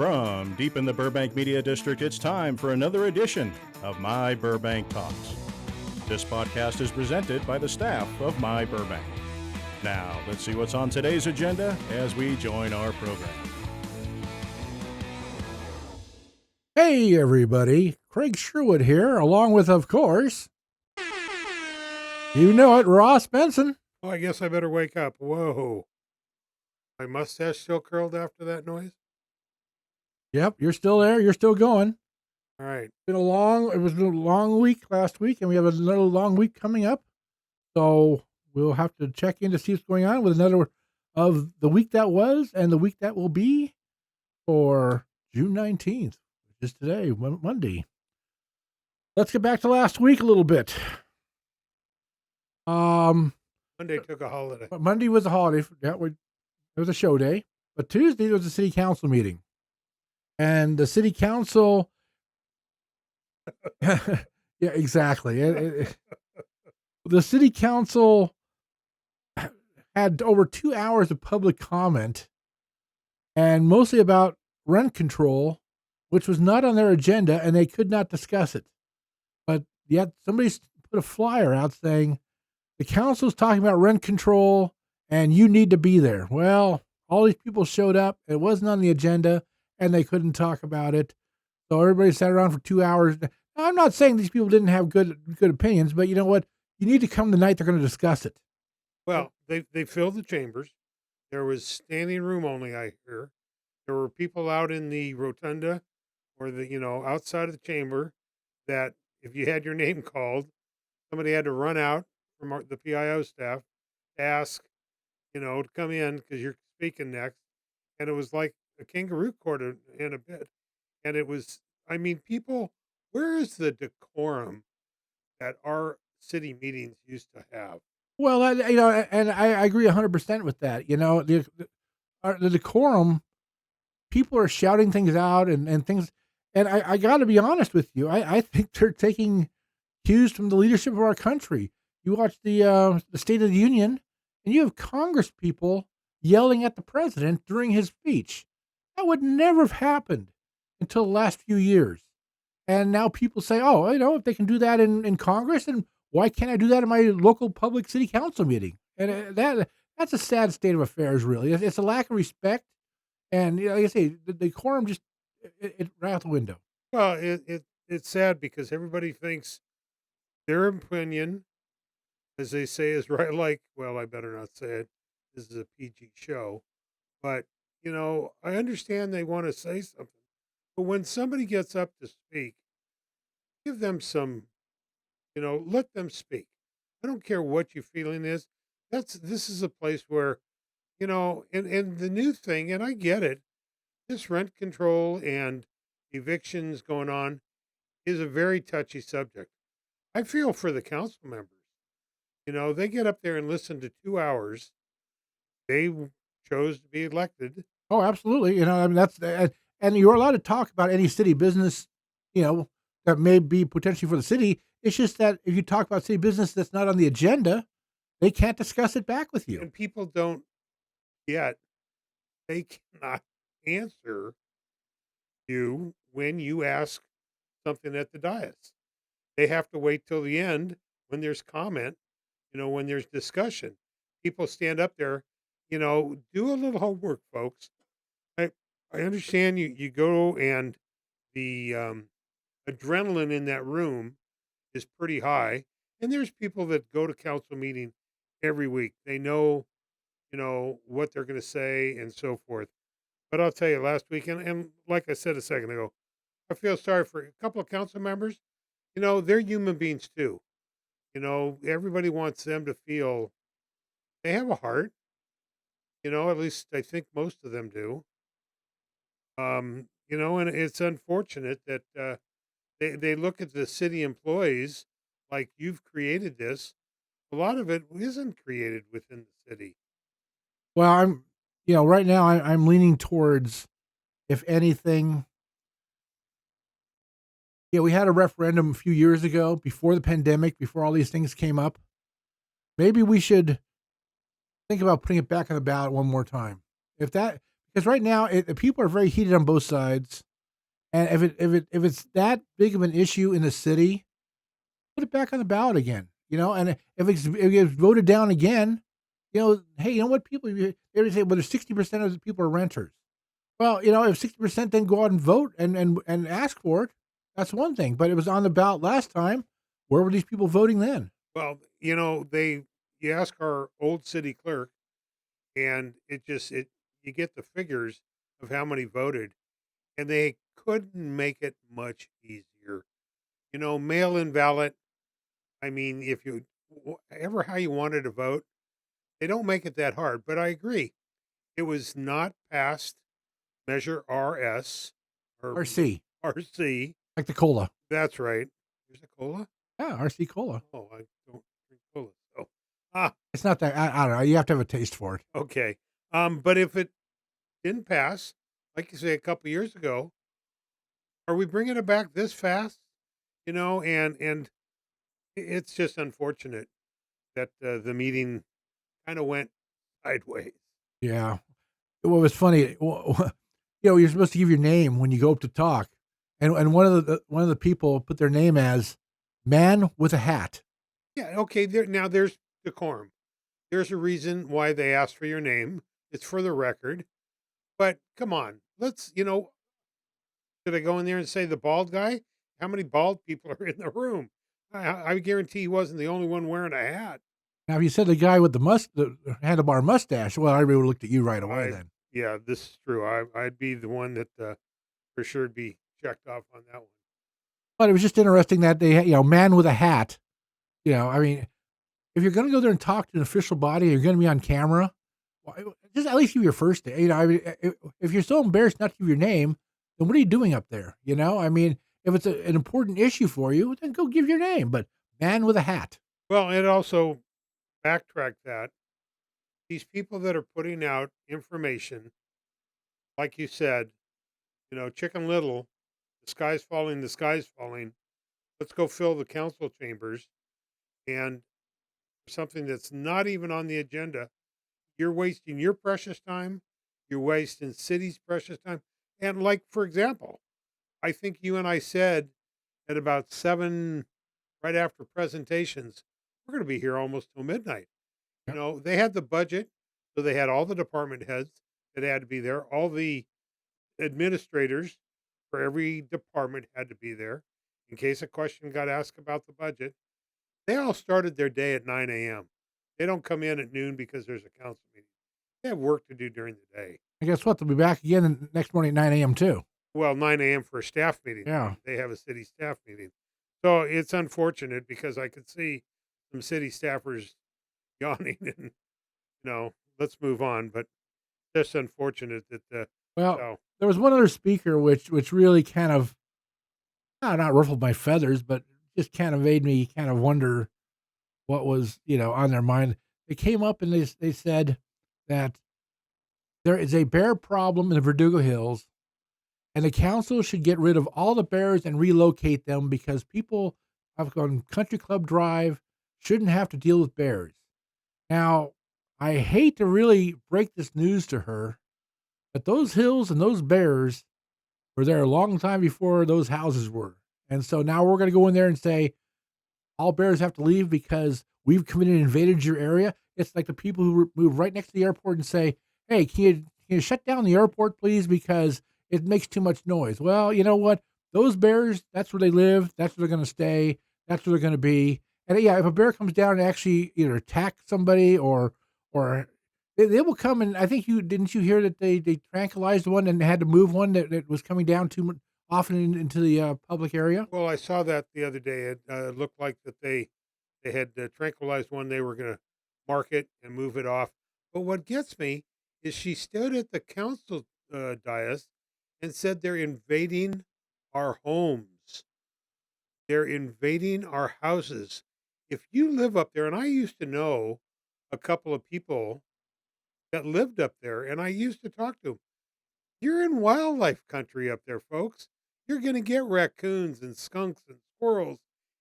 From deep in the Burbank Media District, it's time for another edition of myBurbank Talks. This podcast is presented by the staff of myBurbank. Now, let's see what's on today's agenda as we join our program. Hey, everybody. Craig Sherwood here, along with, of course, you know it, Ross Benson. Oh, I guess I better wake up. Whoa. My mustache still curled after that noise? Yep, you're still there. You're still going. All right. It was a long week last week, and we have another long week coming up. So we'll have to check in to see what's going on with another of the week that was and the week that will be for June 19th, which is today, Monday. Let's get back to last week a little bit. Monday took a holiday. Monday was a holiday. Yeah, it was a show day. But Tuesday was a city council meeting. And the city council, yeah, exactly. The city council had over 2 hours of public comment, and mostly about rent control, which was not on their agenda, and they could not discuss it. But yet somebody put a flyer out saying, the council's talking about rent control, and you need to be there. Well, all these people showed up. It wasn't on the agenda, and they couldn't talk about it. So everybody sat around for 2 hours. Now, I'm not saying these people didn't have good opinions, but you know what? You need to come the night they're going to discuss it. Well, they filled the chambers. There was standing room only, I hear. There were people out in the rotunda or outside of the chamber that if you had your name called, somebody had to run out from the PIO staff to ask, to come in because you're speaking next. And it was like a kangaroo court in a bit. And it was, people, where is the decorum that our city meetings used to have? Well, and I agree 100% with that. The decorum, people are shouting things out and things. And I got to be honest with you. I think they're taking cues from the leadership of our country. You watch the State of the Union, and you have Congress people yelling at the president during his speech. That would never have happened until the last few years. And now people say, if they can do that in Congress, then why can't I do that in my local public city council meeting? And that's a sad state of affairs, really. It's a lack of respect. And like I say, the decorum just, it right out the window. Well, it's sad because everybody thinks their opinion, as they say, is right. Like, well, I better not say it. This is a PG show. But, I understand they want to say something. But when somebody gets up to speak, give them some, let them speak. I don't care what your feeling is. This is a place where, and the new thing, and I get it, this rent control and evictions going on is a very touchy subject. I feel for the council members. They get up there and listen to 2 hours. They chose to be elected. Oh, absolutely. That's and you're allowed to talk about any city business, that may be potentially for the city. It's just that if you talk about city business that's not on the agenda, they can't discuss it back with you. And people don't yet. They cannot answer you when you ask something at the dais. They have to wait till the end when there's comment, when there's discussion. People stand up there, do a little homework, folks. I understand you go and the adrenaline in that room is pretty high. And there's people that go to council meeting every week. They know, what they're going to say and so forth. But I'll tell you, last week, and like I said a second ago, I feel sorry for a couple of council members. They're human beings too. Everybody wants them to feel they have a heart. At least I think most of them do. And it's unfortunate that they look at the city employees like you've created this. A lot of it isn't created within the city. Well, right now I'm leaning towards, if anything, we had a referendum a few years ago before the pandemic, before all these things came up. Maybe we should think about putting it back on the ballot one more time. because right now the people are very heated on both sides, and if it's that big of an issue in the city, put it back on the ballot again. And if it's voted down again, hey, you know what? People they always say, well, there's 60% of the people are renters. Well, if 60% then go out and vote and ask for it, that's one thing. But it was on the ballot last time. Where were these people voting then? Well, you ask our old city clerk, and you get the figures of how many voted, and they couldn't make it much easier. Mail in ballot. I mean, if you ever how you wanted to vote, they don't make it that hard. But I agree, it was not passed Measure RS or RC, RC. like the cola. That's right. There's a cola. Yeah, RC cola. Oh, I don't drink cola. So, ah, It's not that I don't know. You have to have a taste for it. okay. But if it didn't pass, like you say, a couple years ago, are we bringing it back this fast? And it's just unfortunate that the meeting kind of went sideways. Yeah. What was funny, you're supposed to give your name when you go up to talk, and one of the people put their name as man with a hat. Yeah. Okay. There's decorum. There's a reason why they asked for your name. It's for the record. But come on, should I go in there and say the bald guy? How many bald people are in the room? I guarantee he wasn't the only one wearing a hat. Now, if you said the guy with the handlebar mustache, well, everybody would have looked at you right away then. Yeah, this is true. I'd be the one that for sure would be checked off on that one. But it was just interesting that they, man with a hat. I mean, if you're going to go there and talk to an official body, you're going to be on camera. Well, just at least give your first name. I mean, if you're so embarrassed not to give your name, then what are you doing up there? I mean, if it's an important issue for you, then go give your name. But man with a hat. Well, and also backtrack that. These people that are putting out information, like you said, Chicken Little, the sky's falling, the sky's falling. Let's go fill the council chambers. And something that's not even on the agenda, you're wasting your precious time. You're wasting city's precious time. And like, for example, I think you and I said at about 7, right after presentations, we're going to be here almost till midnight. Yep. They had the budget, so they had all the department heads that had to be there. All the administrators for every department had to be there in case a question got asked about the budget. They all started their day at 9 a.m. They don't come in at noon because there's a council meeting. They have work to do during the day. And guess what? They'll be back again the next morning at 9 a.m. too. Well, 9 a.m. for a staff meeting. Yeah. They have a city staff meeting. So it's unfortunate because I could see some city staffers yawning and, let's move on. But just unfortunate that, Well, there was one other speaker which really kind of, not ruffled my feathers, but just kind of made me kind of wonder what was, on their mind. They came up and they said that there is a bear problem in the Verdugo Hills, and the council should get rid of all the bears and relocate them because people on Country Club Drive shouldn't have to deal with bears. Now, I hate to really break this news to her, but those hills and those bears were there a long time before those houses were. And so now we're going to go in there and say, all bears have to leave because we've come in and invaded your area. It's like the people who move right next to the airport and say, hey, can you shut down the airport, please? Because it makes too much noise. Well, you know what? Those bears, that's where they live. That's where they're going to stay. That's where they're going to be. And yeah, if a bear comes down and actually either attack somebody or they will come, and I think didn't you hear that they tranquilized one and had to move one that was coming down too often into the public area? well, I saw that the other day. It looked like that they had tranquilized one. They were going to mark it and move it off. But what gets me is she stood at the council dais and said they're invading our homes. They're invading our houses. If you live up there, and I used to know a couple of people that lived up there, and I used to talk to them. You're in wildlife country up there, folks. You're going to get raccoons and skunks and squirrels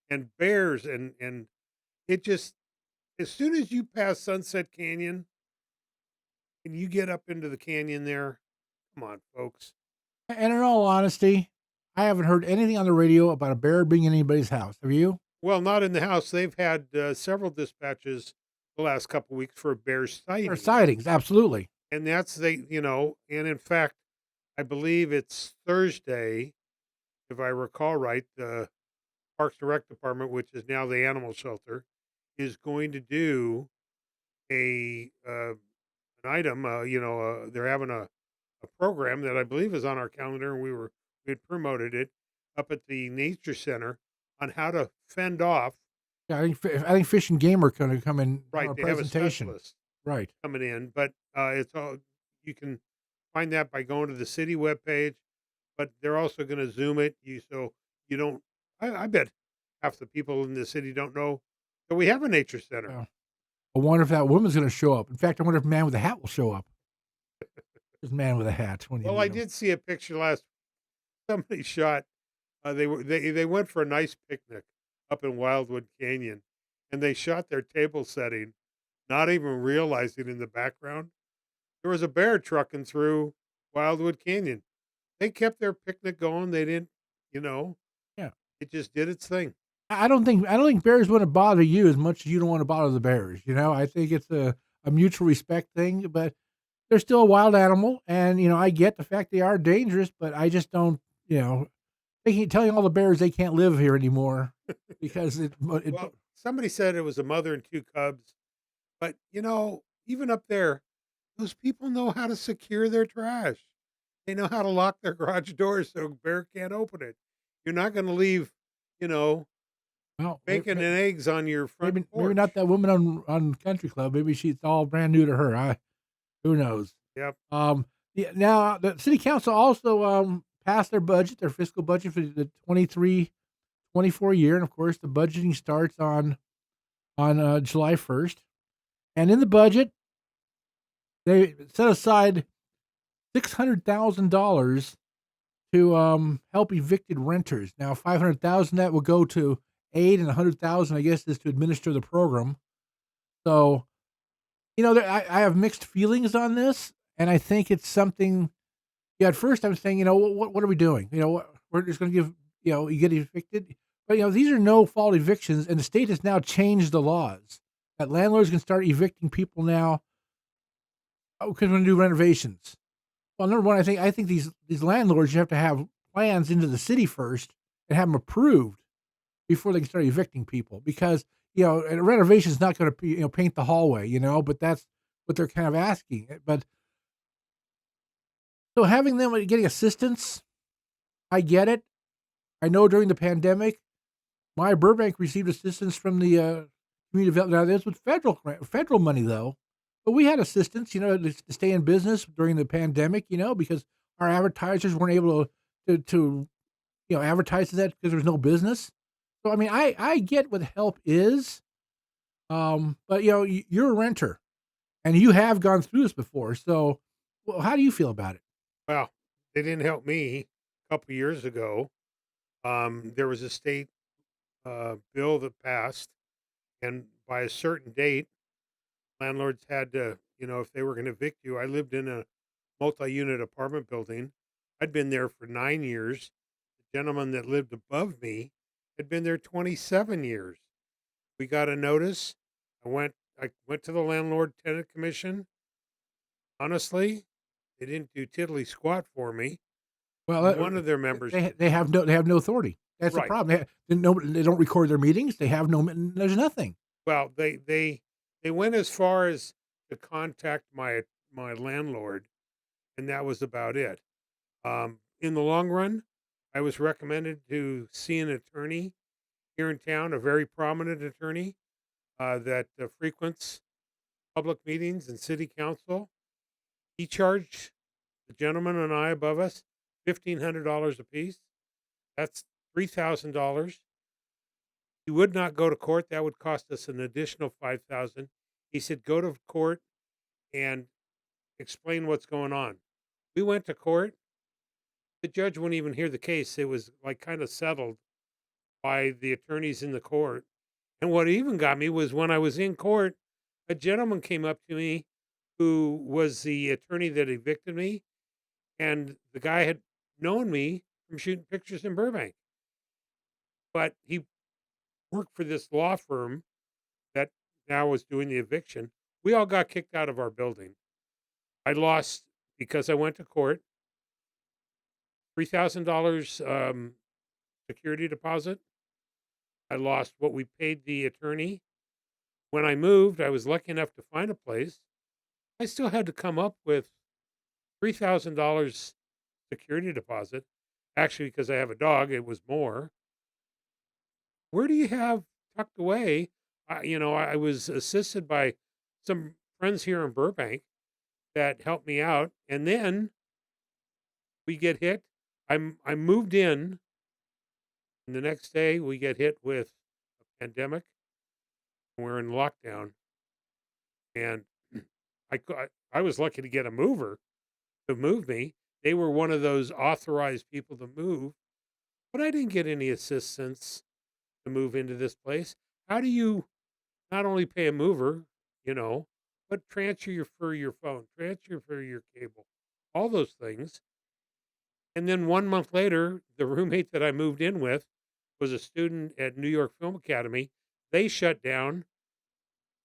and bears, and it just, as soon as you pass Sunset Canyon and you get up into the canyon there, Come on, folks. And in all honesty, I haven't heard anything on the radio about a bear being in anybody's house. Have you? Well, not in the house. They've had several dispatches the last couple weeks for a bear Or sighting, sightings, absolutely. and that's and in fact, I believe it's Thursday, if I recall right. The Parks and Rec Department, which is now the animal shelter, is going to do a an item. They're having a program that I believe is on our calendar, and we had promoted it up at the nature center on how to fend off. Yeah, I think Fish and Game are going to come in on Right, a they have a presentation. specialist Right. coming in, but it's all you can find that by going to the city webpage. But they're also going to Zoom it so you don't. I bet half the people in the city don't know that we have a nature center. Yeah. I wonder if that woman's going to show up. In fact, I wonder if Man with a Hat will show up. This Man with a Hat. When you Well, need I him. did see a picture last. Somebody shot. They went for a nice picnic up in Wildwood Canyon, and they shot their table setting, not even realizing in the background there was a bear trucking through Wildwood Canyon. They kept their picnic going. They didn't, you know, Yeah. it just did its thing. I don't think bears want to bother you as much as you don't want to bother the bears. I think it's a mutual respect thing, but they're still a wild animal, and I get the fact they are dangerous, but I just don't. Telling all the bears they can't live here anymore because Well, somebody said it was a mother and two cubs, but even up there, those people know how to secure their trash. They know how to lock their garage doors so a bear can't open it. You're not going to leave, you know, well, bacon and eggs on your front maybe not porch. that woman on Country Club. Maybe she's all brand new to her. Who knows? Yep. Yeah, now the city council also passed their fiscal budget for the 23-24 year, and of course the budgeting starts on July 1st. And in the budget, they set aside $600,000 to help evicted renters. Now, 500,000 that will go to aid, and 100,000, I guess, is to administer the program. So, I have mixed feelings on this, and I think it's something. Yeah, at first I'm saying, what are we doing? We're just going to give, you get evicted, but these are no fault evictions, and the state has now changed the laws that landlords can start evicting people now because we're going to do renovations. Well, number one, I think these landlords, you have to have plans into the city first and have them approved before they can start evicting people, because a renovation is not going to paint the hallway, but that's what they're kind of asking. But so having them getting assistance, I get it. I know during the pandemic, myBurbank received assistance from the community development. Now this was federal money though, but we had assistance, to stay in business during the pandemic, because our advertisers weren't able to advertise that because there's no business. So I mean, I get what help is, but you're a renter, and you have gone through this before. So, well, how do you feel about it? Well, they didn't help me a couple years ago. There was a state bill that passed, and by a certain date, landlords had to, if they were going to evict you. I lived in a multi-unit apartment building. I'd been there for 9 years. The gentleman that lived above me had been there 27 years. We got a notice. I went to the landlord tenant commission. Honestly, they didn't do tiddly squat for me. Well, One of their members, they have no authority. That's the right? problem. They don't record their meetings. They have no. There's nothing. Well, they went as far as to contact my landlord, and that was about it. In the long run, I was recommended to see an attorney here in town, a very prominent attorney that frequents public meetings and city council. He charged the gentleman and I above us $1,500 apiece. That's $3,000. He would not go to court. That would cost us an additional 5,000. He said, "Go to court and explain what's going on." We went to court. The judge wouldn't even hear the case. It was like kind of settled by the attorneys in the court. And what even got me was when I was in court, a gentleman came up to me who was the attorney that evicted me, and the guy had known me from shooting pictures in Burbank, but he worked for this law firm that now was doing the eviction. We all got kicked out of our building. I lost because I went to court, $3,000 security deposit. I lost what we paid the attorney. When I moved, I was lucky enough to find a place. I still had to come up with $3,000 security deposit. Actually, because I have a dog, it was more. Where do you have tucked away? I was assisted by some friends here in Burbank that helped me out, and then we get hit. I moved in, and the next day we get hit with a pandemic. We're in lockdown, and I was lucky to get a mover to move me. They were one of those authorized people to move, but I didn't get any assistance to move into this place. How do you not only pay a mover, but transfer for your phone, transfer for your cable, all those things? And then 1 month later, the roommate that I moved in with was a student at New York Film Academy. They shut down,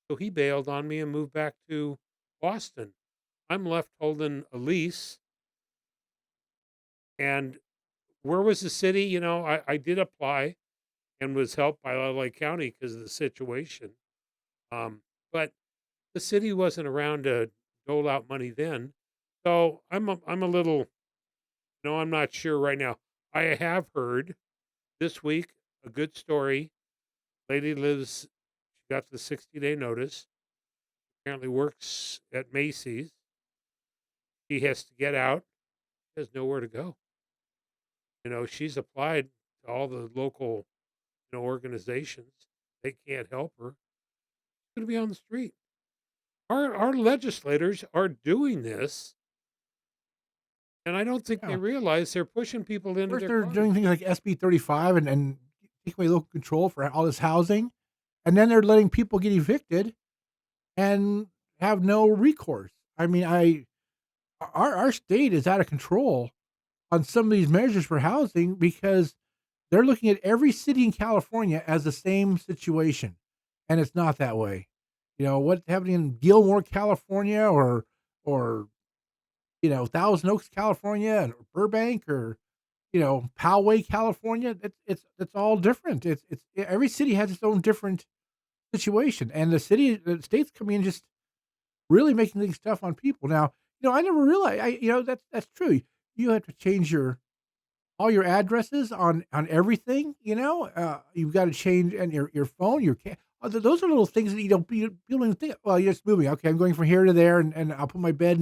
so he bailed on me and moved back to Boston. I'm left holding a lease. And where was the city? I did apply and was helped by LA County because of the situation. But the city wasn't around to dole out money then. So I'm a little, I'm not sure right now. I have heard this week a good story. Lady she got the 60-day notice. Apparently works at Macy's. She has to get out. She has nowhere to go. She's applied to all the local, organizations. They can't help her. She's going to be on the street. Our legislators are doing this, and I don't think they Yeah. realize they're pushing people into First, their they're cars. doing things like SB 35 and taking away local control for all this housing, and then they're letting people get evicted and have no recourse. I mean, our state is out of control on some of these measures for housing because they're looking at every city in California as the same situation, and it's not that way. What's happening in Gilmore, California, or Thousand Oaks, California, or Burbank, or Poway, California. It's all different. It's every city has its own different situation, and the state's coming in just really making things tough on people. Now, I never realized. That's true. You have to change all your addresses on everything. You've got to change and your phone, those are little things that people don't even think. Well, you're just moving. Okay, I'm going from here to there, and I'll put my bed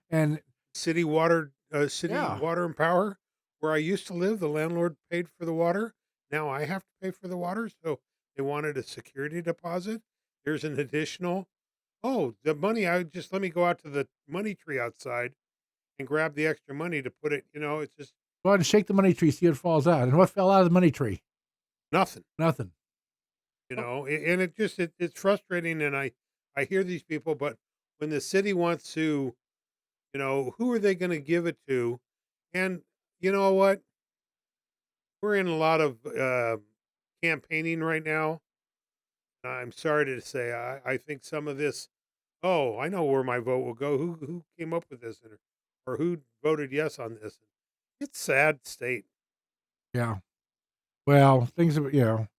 and City yeah. water and power. Where I used to live, the landlord paid for the water. Now I have to pay for the water. So they wanted a security deposit. There's an additional. Oh, the money. Let me go out to the money tree outside and grab the extra money to put it. It's just Go ahead and shake the money tree, see what falls out. And what fell out of the money tree? nothing. Nothing. And it's frustrating. And I hear these people, but when the city wants to, who are they going to give it to? And you know what? We're in a lot of campaigning right now. I'm sorry to say, I think some of this. Oh, I know where my vote will go. Who came up with this, or who voted yes on this? It's sad state. Yeah. Well, things have, like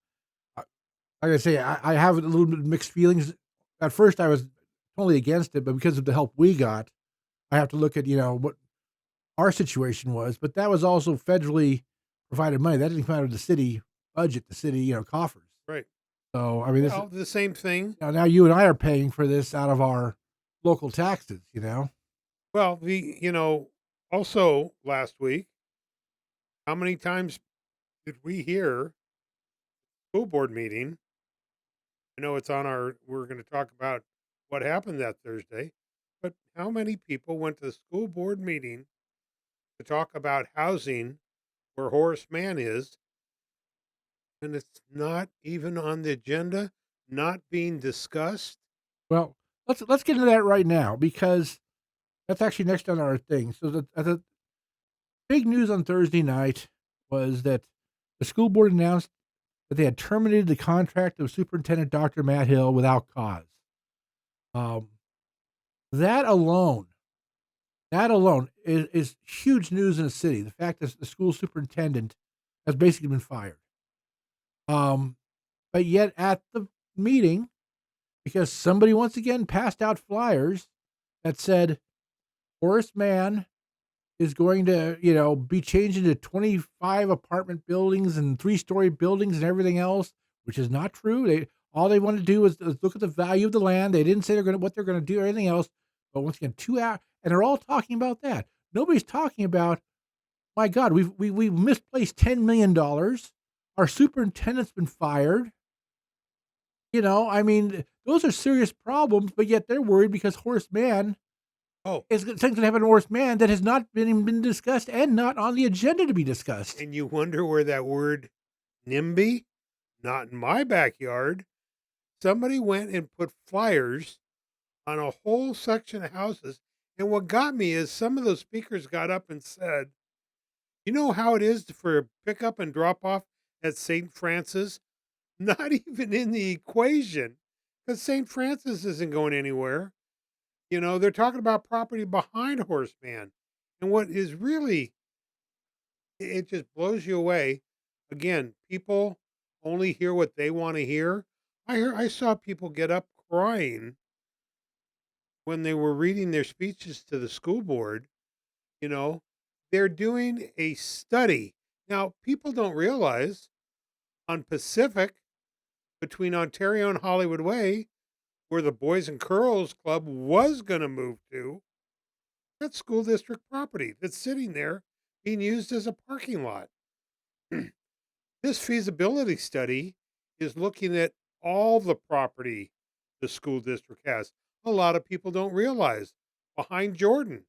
I say, I have a little bit of mixed feelings. At first, I was totally against it, but because of the help we got, I have to look at, what our situation was. But that was also federally provided money. That didn't come out of the city budget, the city, coffers. Right. So, I mean, Well, the same thing. now you and I are paying for this out of our local taxes, Well, also last week, how many times did we hear school board meeting? I know we're going to talk about what happened that Thursday, but how many people went to the school board meeting to talk about housing where Horace Mann is, and it's not even on the agenda, not being discussed? Well, let's get into that right now because that's actually next on our thing. So big news on Thursday night was that the school board announced that they had terminated the contract of Superintendent Dr. Matt Hill without cause. Um, that alone, is huge news in the city. The fact that the school superintendent has basically been fired. But yet at the meeting, because somebody once again passed out flyers that said Horace Mann is going to, be changed into 25 apartment buildings and 3-story buildings and everything else, which is not true. All they want to do is look at the value of the land. They didn't say what they're going to do or anything else. But once again, 2 hours, and they're all talking about that. Nobody's talking about, my God, we've misplaced $10 million. Our superintendent's been fired. Those are serious problems, but yet they're worried because Horace Mann is something to happen to Horace Mann that has not been discussed and not on the agenda to be discussed. And you wonder where that word NIMBY, not in my backyard. Somebody went and put flyers on a whole section of houses. And what got me is some of those speakers got up and said, you know how it is for pickup and drop off at St. Francis? Not even in the equation, because St. Francis isn't going anywhere. They're talking about property behind Horace Mann. And what is really, it just blows you away. Again, people only hear what they want to hear. I saw people get up crying when they were reading their speeches to the school board. They're doing a study. Now, people don't realize on Pacific, between Ontario and Hollywood Way, where the Boys and Girls Club was going to move to, that's school district property that's sitting there being used as a parking lot. This feasibility study is looking at all the property the school district has. A lot of people don't realize behind Jordan,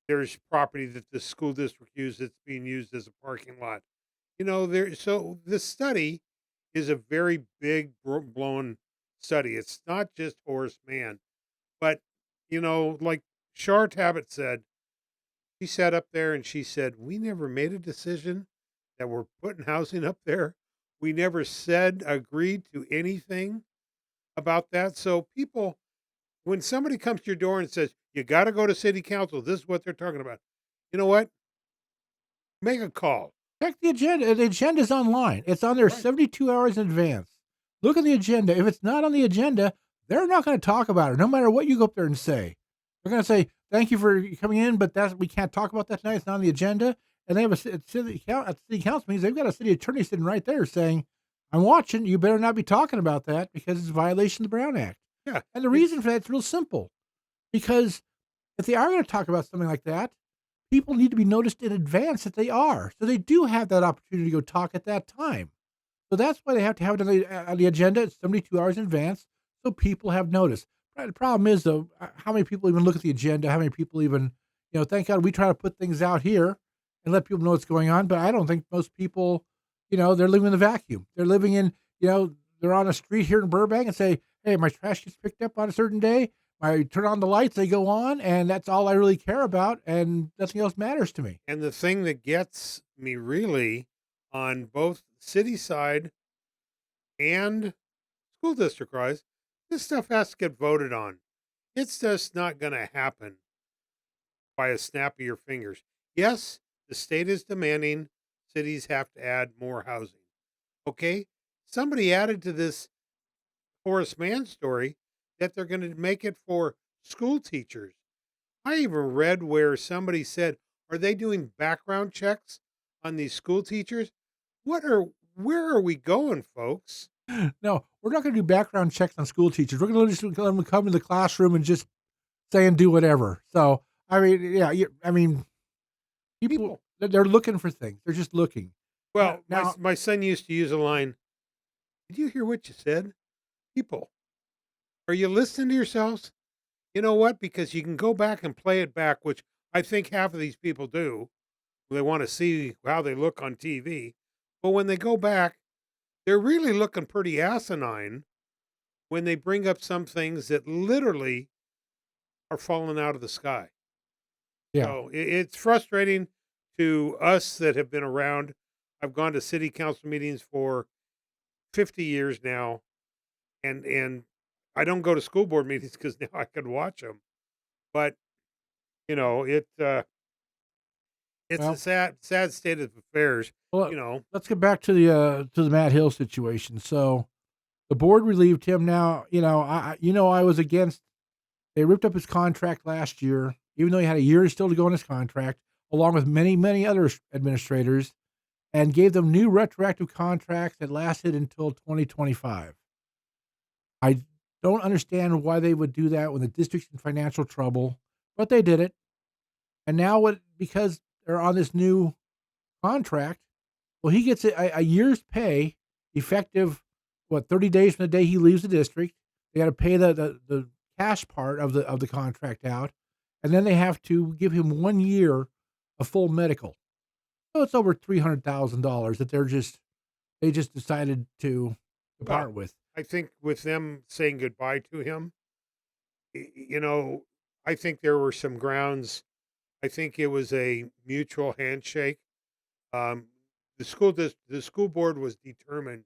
there's property that the school district uses that's being used as a parking lot. So this study is a very big blown study. It's not just Horace Mann, but like Shar Tabbitt said, she sat up there and she said, we never made a decision that we're putting housing up there. We never agreed to anything about that. So people, when somebody comes to your door and says, you got to go to city council, this is what they're talking about. You know what? Make a call. Check the agenda. The agenda's online. It's on there Right. 72 hours in advance. Look at the agenda. If it's not on the agenda, they're not going to talk about it, no matter what you go up there and say. They're going to say, thank you for coming in, but we can't talk about that tonight. It's not on the agenda. And they have at city council meetings, they've got a city attorney sitting right there saying, I'm watching. You better not be talking about that because it's a violation of the Brown Act. Yeah. And the reason for that's real simple. Because if they are going to talk about something like that, people need to be noticed in advance that they are. So they do have that opportunity to go talk at that time. So that's why they have to have it on the agenda. It's 72 hours in advance so people have notice. The problem is, though, how many people even look at the agenda? How many people even, thank God we try to put things out here and let people know what's going on. But I don't think most people, they're living in the vacuum. They're living in, they're on a street here in Burbank and say, hey, my trash gets picked up on a certain day. I turn on the lights, they go on, and that's all I really care about, and nothing else matters to me. And the thing that gets me really on both city side and school district rise, this stuff has to get voted on. It's just not going to happen by a snap of your fingers. Yes, the state is demanding cities have to add more housing. Okay? Somebody added to this Horace Mann story that they're going to make it for school teachers. I even read where somebody said, are they doing background checks on these school teachers? Where are we going, folks? No, we're not going to do background checks on school teachers. We're going to just let them come to the classroom and just say and do whatever. So, people, they're looking for things. They're just looking. Well, Now- my son used to use a line, did you hear what you said? People, are you listening to yourselves? You know what? Because you can go back and play it back, which I think half of these people do. They want to see how they look on TV. But when they go back, they're really looking pretty asinine when they bring up some things that literally are falling out of the sky. Yeah. So it's frustrating to us that have been around. I've gone to city council meetings for 50 years now, and I don't go to school board meetings because now I can watch them. But it's a Well, sad state of affairs. well, You know, let's get back to the Matt Hill situation. So the board relieved him. Now, I was against. They ripped up his contract last year, even though he had a year still to go on his contract, along with many, many other administrators, and gave them new retroactive contracts that lasted until 2025. I don't understand why they would do that when the district's in financial trouble, but they did it. And now, because they're on this new contract, well, he gets a year's pay effective, 30 days from the day he leaves the district. They got to pay the cash part of the contract out, and then they have to give him 1 year of full medical. So it's over $300,000 that they just decided to part well, with. I think with them saying goodbye to him, you know, I think there were some grounds. I think it was a mutual handshake. Um, the school board was determined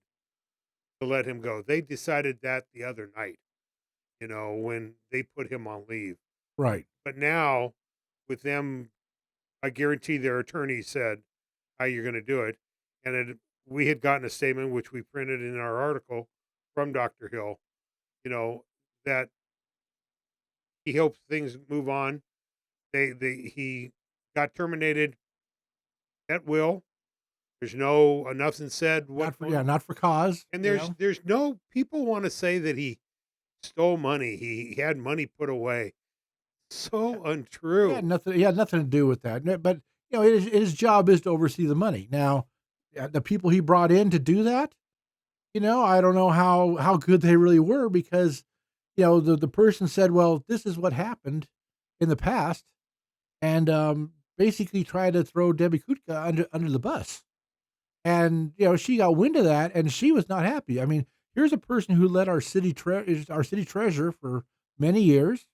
to let him go. They decided that the other night, when they put him on leave. Right. But now, with them, I guarantee their attorney said how you're going to do it, and we had gotten a statement which we printed in our article from Dr. Hill, that he hopes things move on. He got terminated at will. There's nothing said Not for cause. and there's no people want to say that he stole money. He had money put away. So untrue. He had nothing to do with that. But his job is to oversee the money. Now, the people he brought in to do that, I don't know how good they really were, because the person said, well, this is what happened in the past, and basically tried to throw Debbie Kukta under the bus. And she got wind of that, and she was not happy. I mean, here's a person who led our city treasurer for many years,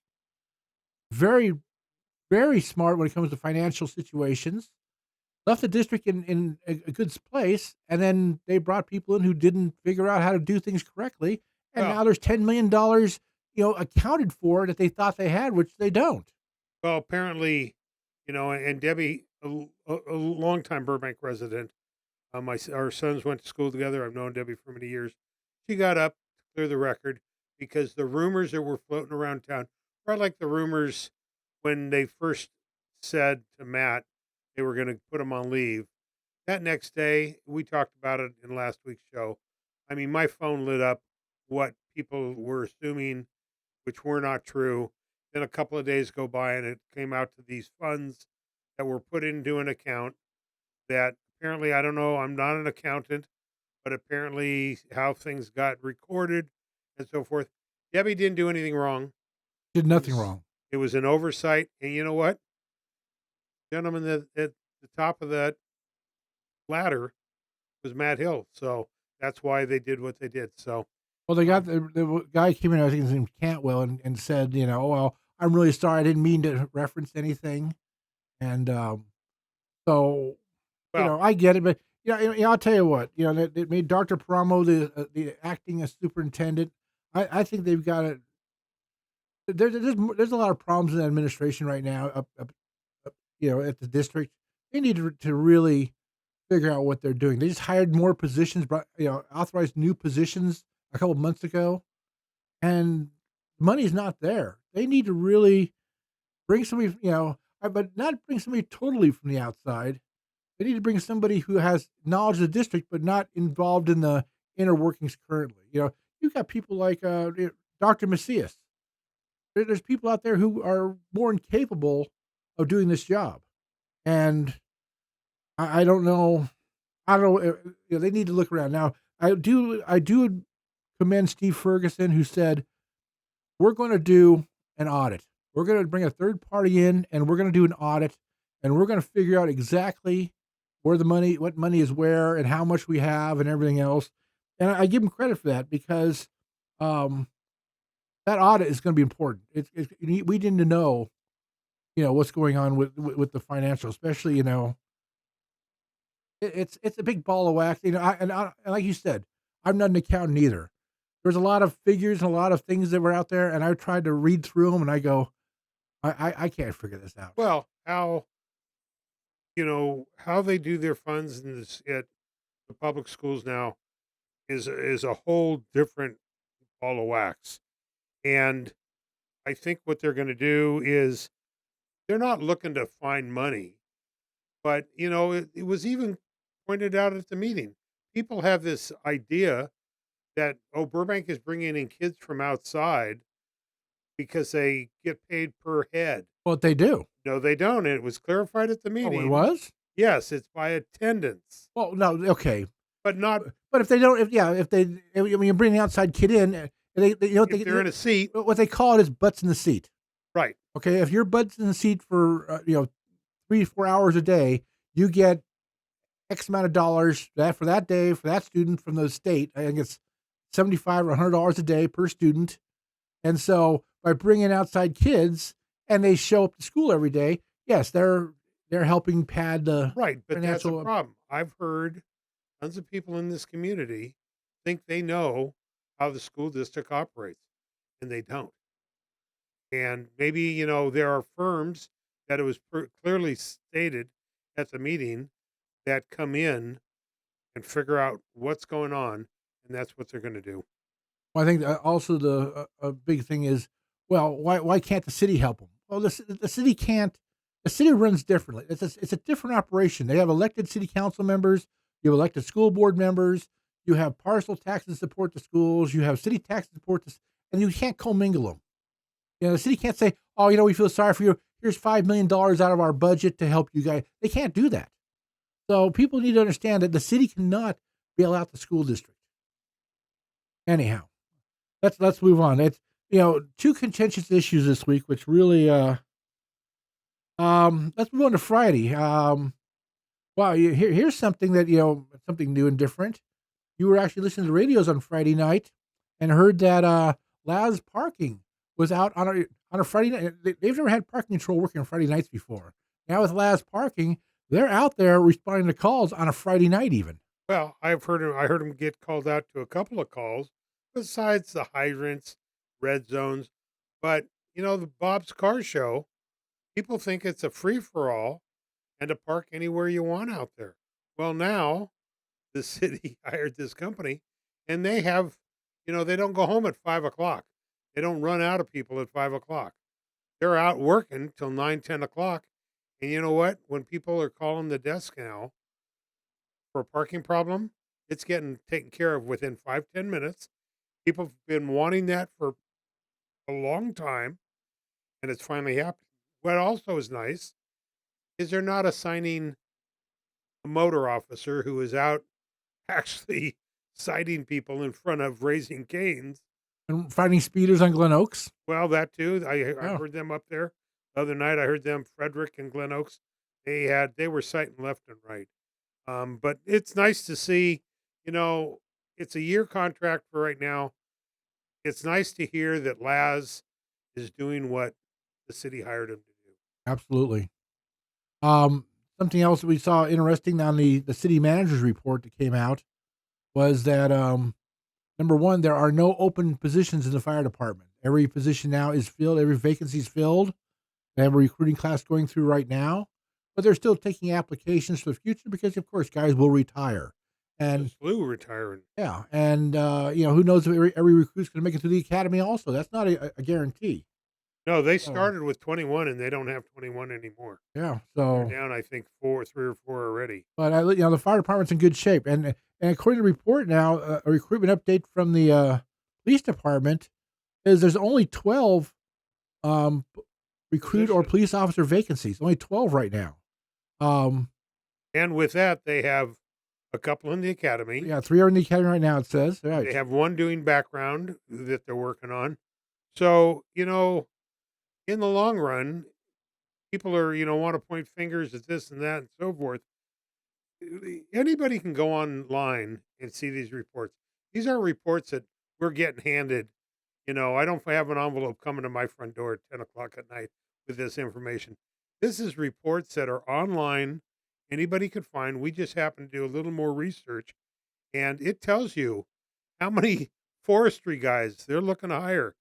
very, very smart when it comes to financial situations, left the district in a good place, and then they brought people in who didn't figure out how to do things correctly, and Well, now there's $10 million, accounted for that they thought they had, which they don't. well, apparently, and Debbie, a longtime Burbank resident. Our sons went to school together. I've known Debbie for many years. She got up to clear the record because the rumors that were floating around town were like the rumors when they first said to Matt they were going to put him on leave. That next day, we talked about it in last week's show. I mean, my phone lit up what people were assuming, which were not true. Then a couple of days go by and it came out to these funds that were put into an account that apparently, I don't know, I'm not an accountant, but apparently how things got recorded and so forth. Debbie didn't do anything wrong. Did It nothing was wrong. it was an oversight. And you know what? Gentleman at the top of that ladder was Matt Hill. So that's why they did what they did. So Well, they got um, the guy came in, I think his name Cantwell, and said, well, I'm really sorry, I didn't mean to reference anything, and so well, I get it, but I'll tell you what, they made Dr. Paramo the acting as superintendent. I think they've got it. There's a lot of problems in the administration right now. At the district, they need to really figure out what they're doing. They just hired more positions, authorized new positions a couple months ago, and money's not there. They need to really bring somebody, but not bring somebody totally from the outside. They need to bring somebody who has knowledge of the district, but not involved in the inner workings currently. You've got people like Dr. Macias. There's people out there who are more incapable of doing this job, and I don't know. I don't know. They need to look around now. I do commend Steve Ferguson, who said, we're going to do an audit. We're going to bring a third party in, and we're going to do an audit, and we're going to figure out exactly what money is where, and how much we have, and everything else. And I give him credit for that, because that audit is going to be important. We need to know, what's going on with the financial, especially, It's a big ball of wax, and like you said, I'm not an accountant either. There's a lot of figures and a lot of things that were out there, and I tried to read through them, and I go, I can't figure this out. Well, how they do their funds in this at the public schools now is a whole different ball of wax. And I think what they're going to do is they're not looking to find money, but it was even pointed out at the meeting. People have this idea that, oh, Burbank is bringing in kids from outside because they get paid per head. What they do? No, they don't. And it was clarified at the Oh, it meeting. was? Yes, it's by attendance, Well, no, okay, but not but if they don't, when you bring an outside kid in, they if they're in a seat. what they call it is butts in the seat. Right. Okay, if you're butts in the seat for 3 to 4 hours a day, you get X amount of dollars that for that day for that student from the state. I think it's $75 or $100 a day per student. And so by bringing outside kids and they show up to school every day, yes, they're helping pad the Right, but that's a financial. problem. I've heard tons of people in this community think they know how the school district operates, and they don't. And maybe, there are firms that it was clearly stated at the meeting that come in and figure out what's going on, and that's what they're going to do. Well, I think also the a big thing is, well, why can't the city help them? Well, the city can't. The city runs differently. It's a different operation. They have elected city council members. You have elected school board members. You have parcel taxes support the schools. You have city taxes support this, and you can't commingle them. The city can't say, "Oh, we feel sorry for you. Here's $5 million out of our budget to help you guys." They can't do that. So people need to understand that the city cannot bail out the school district. Anyhow, let's move on. It's two contentious issues this week, which really let's move on to Friday. Wow, here's something that something new and different. You were actually listening to the radios on Friday night and heard that Laz Parking was out on a Friday night. They've never had parking control working on Friday nights before. Now with Laz Parking, they're out there responding to calls on a Friday night even. Well, I heard him get called out to a couple of calls besides the hydrants, red zones. But, the Bob's Car Show, people think it's a free for all and to park anywhere you want out there. Well, now the city hired this company and they have, they don't go home at 5 o'clock. They don't run out of people at 5 o'clock. They're out working till 9, 10 o'clock. And you know what? When people are calling the desk now for a parking problem, it's getting taken care of within 5, 10 minutes. People have been wanting that for a long time, and it's finally happened. What also is nice is they're not assigning a motor officer who is out actually citing people in front of Raising Cane's. And finding speeders on Glen Oaks. Well, that too. I Oh. heard them up there the other night. I heard them, Frederick and Glen Oaks. They were citing left and right. But it's nice to see, it's a year contract for right now. It's nice to hear that Laz is doing what the city hired him to do. Absolutely. Something else that we saw interesting on the city manager's report that came out was that number one, there are no open positions in the fire department. Every position now is filled. Every vacancy is filled. They have a recruiting class going through right now, but they're still taking applications for the future because, of course, guys will retire. And There's Lou retiring. yeah, and who knows if every recruit's going to make it through the academy? Also, that's not a guarantee. No, they started with 21 and they don't have 21 anymore. Yeah, They're so down, I think, 3 or 4 already. but the fire department's in good shape, and according to the report now, a recruitment update from the police department is there's only 12 recruit or Positions. police officer vacancies. Only 12 right now. And with that, they have a couple in the academy. Yeah, 3 are in the academy right now. It says right. They have one doing background that they're working on. So, in the long run, people are, want to point fingers at this and that and so forth. Anybody can go online and see these reports. These are reports that we're getting handed. I don't have an envelope coming to my front door at 10 o'clock at night with this information. This is reports that are online anybody could find. We just happened to do a little more research, and it tells you how many forestry guys they're looking to hire.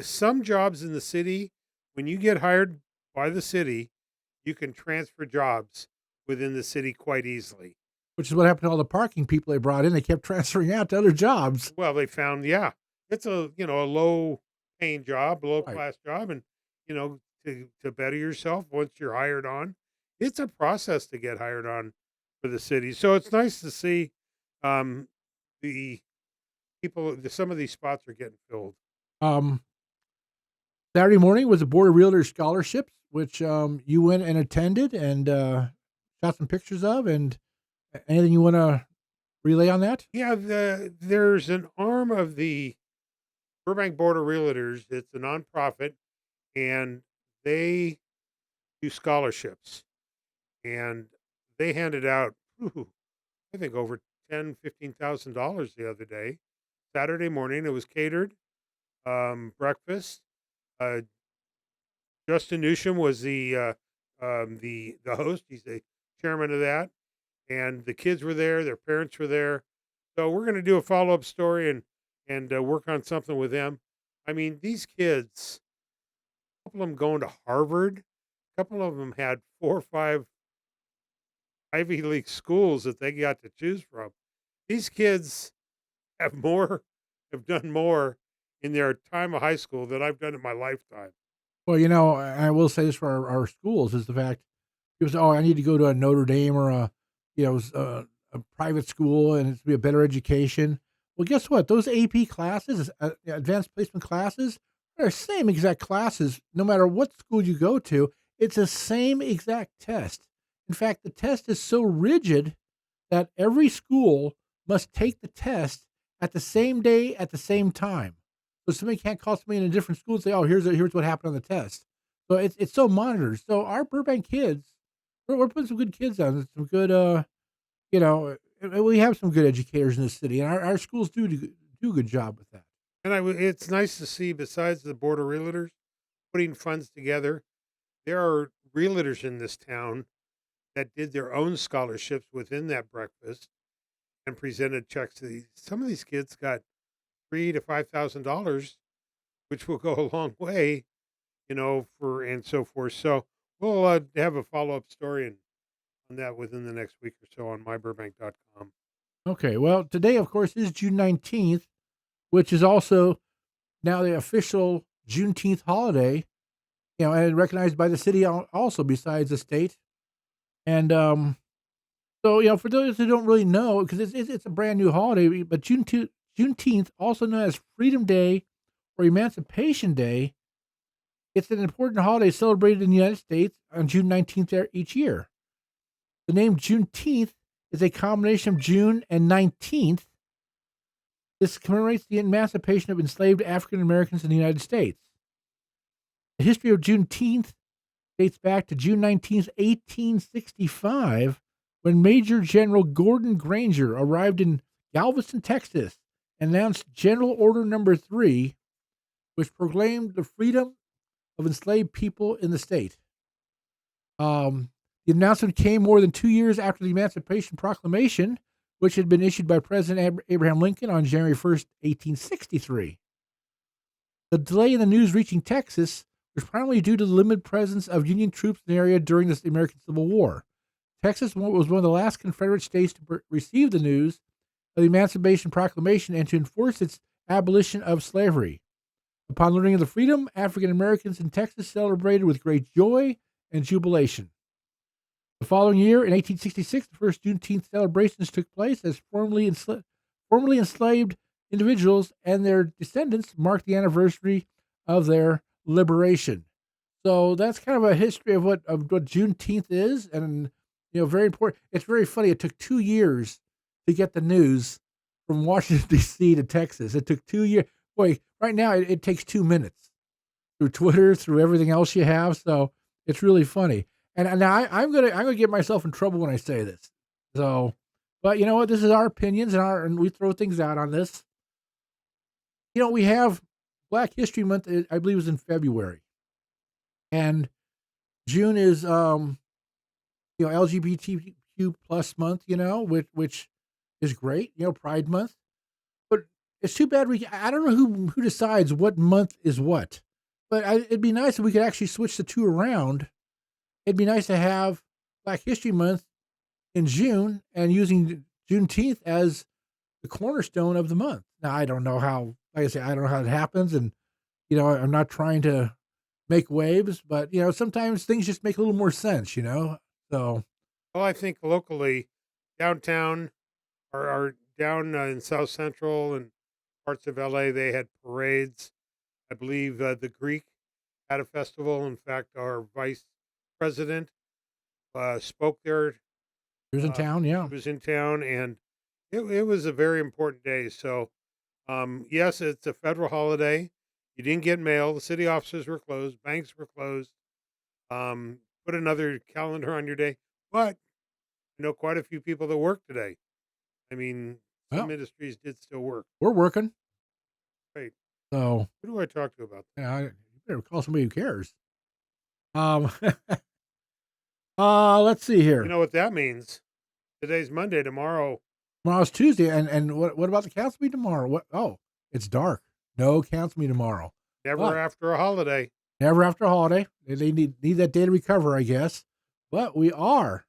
Some jobs in the city, when you get hired by the city, you can transfer jobs within the city quite easily. Which is what happened to all the parking people they brought in. They kept transferring out to other jobs. Well, they found, yeah, it's a low paying job, low Right. class job, and to better yourself once you're hired on, it's a process to get hired on for the city. So it's nice to see um, the some of these spots are getting filled. Um, Saturday morning was the Board of Realtors Scholarships, which you went and attended and shot some pictures of. And anything you want to relay on that? Yeah, there's an arm of the Burbank Board of Realtors. It's a nonprofit, and they do scholarships, and they handed out, I think, over $10,000-15,000 the other day. Saturday morning, it was catered breakfast. Uh, Justin Newsham was the host. He's the chairman of that, and the kids were there. Their parents were there. So we're going to do a follow up story and work on something with them. I mean, these kids, a couple of them going to Harvard, a couple of them had 4 or 5 Ivy League schools that they got to choose from. These kids have done more in their time of high school than I've done in my lifetime. Well, I will say this for our schools is the fact people say, "Oh, I need to go to a Notre Dame or a private school, and it's to be a better education." Well, guess what? Those AP classes, advanced placement classes, are the same exact classes no matter what school you go to. It's the same exact test. In fact, the test is so rigid that every school must take the test at the same day at the same time. So somebody can't call somebody in a different school and say, "Oh, here's what happened on the test." So it's so monitored. So our Burbank kids, we're putting some good kids on, some good we have some good educators in this city, and our schools do a good job with that. And it's nice to see, besides the Board of Realtors putting funds together, there are realtors in this town that did their own scholarships within that breakfast and presented checks to these. Some of these kids got $3,000 to $5,000, which will go a long way, for and so forth. So we'll have a follow up story on that within the next week or so on myburbank.com. Okay, well, today, of course, is June 19th, which is also now the official Juneteenth holiday, and recognized by the city also besides the state. And so, for those who don't really know, because it's a brand new holiday, but Juneteenth, also known as Freedom Day or Emancipation Day, it's an important holiday celebrated in the United States on June 19th each year. The name Juneteenth is a combination of June and 19th. This commemorates the emancipation of enslaved African Americans in the United States. The history of Juneteenth dates back to June 19th, 1865, when Major General Gordon Granger arrived in Galveston, Texas, and announced General Order Number 3, which proclaimed the freedom of enslaved people in the state. The announcement came more than 2 years after the Emancipation Proclamation, which had been issued by President Abraham Lincoln on January 1st, 1863. The delay in the news reaching Texas was primarily due to the limited presence of Union troops in the area during the American Civil War. Texas was one of the last Confederate states to receive the news of the Emancipation Proclamation and to enforce its abolition of slavery. Upon learning of the freedom, African Americans in Texas celebrated with great joy and jubilation. The following year, in 1866, the first Juneteenth celebrations took place as formerly enslaved individuals and their descendants marked the anniversary of their liberation. So that's kind of a history of what Juneteenth is, and very important. It's very funny. It took 2 years to get the news from Washington D.C. to Texas. It took 2 years. Boy, right now it takes 2 minutes through Twitter, through everything else you have. So it's really funny. And now I'm gonna get myself in trouble when I say this. So, but you know what? This is our opinions and we throw things out on this. We have Black History Month. I believe is in February, and June is LGBTQ barbecue plus month, which is great, Pride Month. But it's too bad I don't know who decides what month is what. But it'd be nice if we could actually switch the two around. It'd be nice to have Black History Month in June and using Juneteenth as the cornerstone of the month. Now, I don't know how, like I say, I don't know how it happens. And, I'm not trying to make waves, but, sometimes things just make a little more sense, So, Well, I think locally, downtown or down in South Central and parts of LA, they had parades. I believe the Greek had a festival. In fact, our vice president spoke there. he was in town, yeah. He was in town, and it was a very important day. So, yes, it's a federal holiday. You didn't get mail. The city offices were closed. Banks were closed. Put another calendar on your day. But I know quite a few people that work today. I mean, some Well, industries did still work. we're working. Right. So, Who do I talk to about that? you better call somebody who cares. Let's see here. You know what that means? Today's Monday. Tomorrow's Tuesday, and what about the council meeting tomorrow? What? Oh, it's dark. No council meeting tomorrow. never after a holiday. Never after a holiday. They need that day to recover, I guess. But we are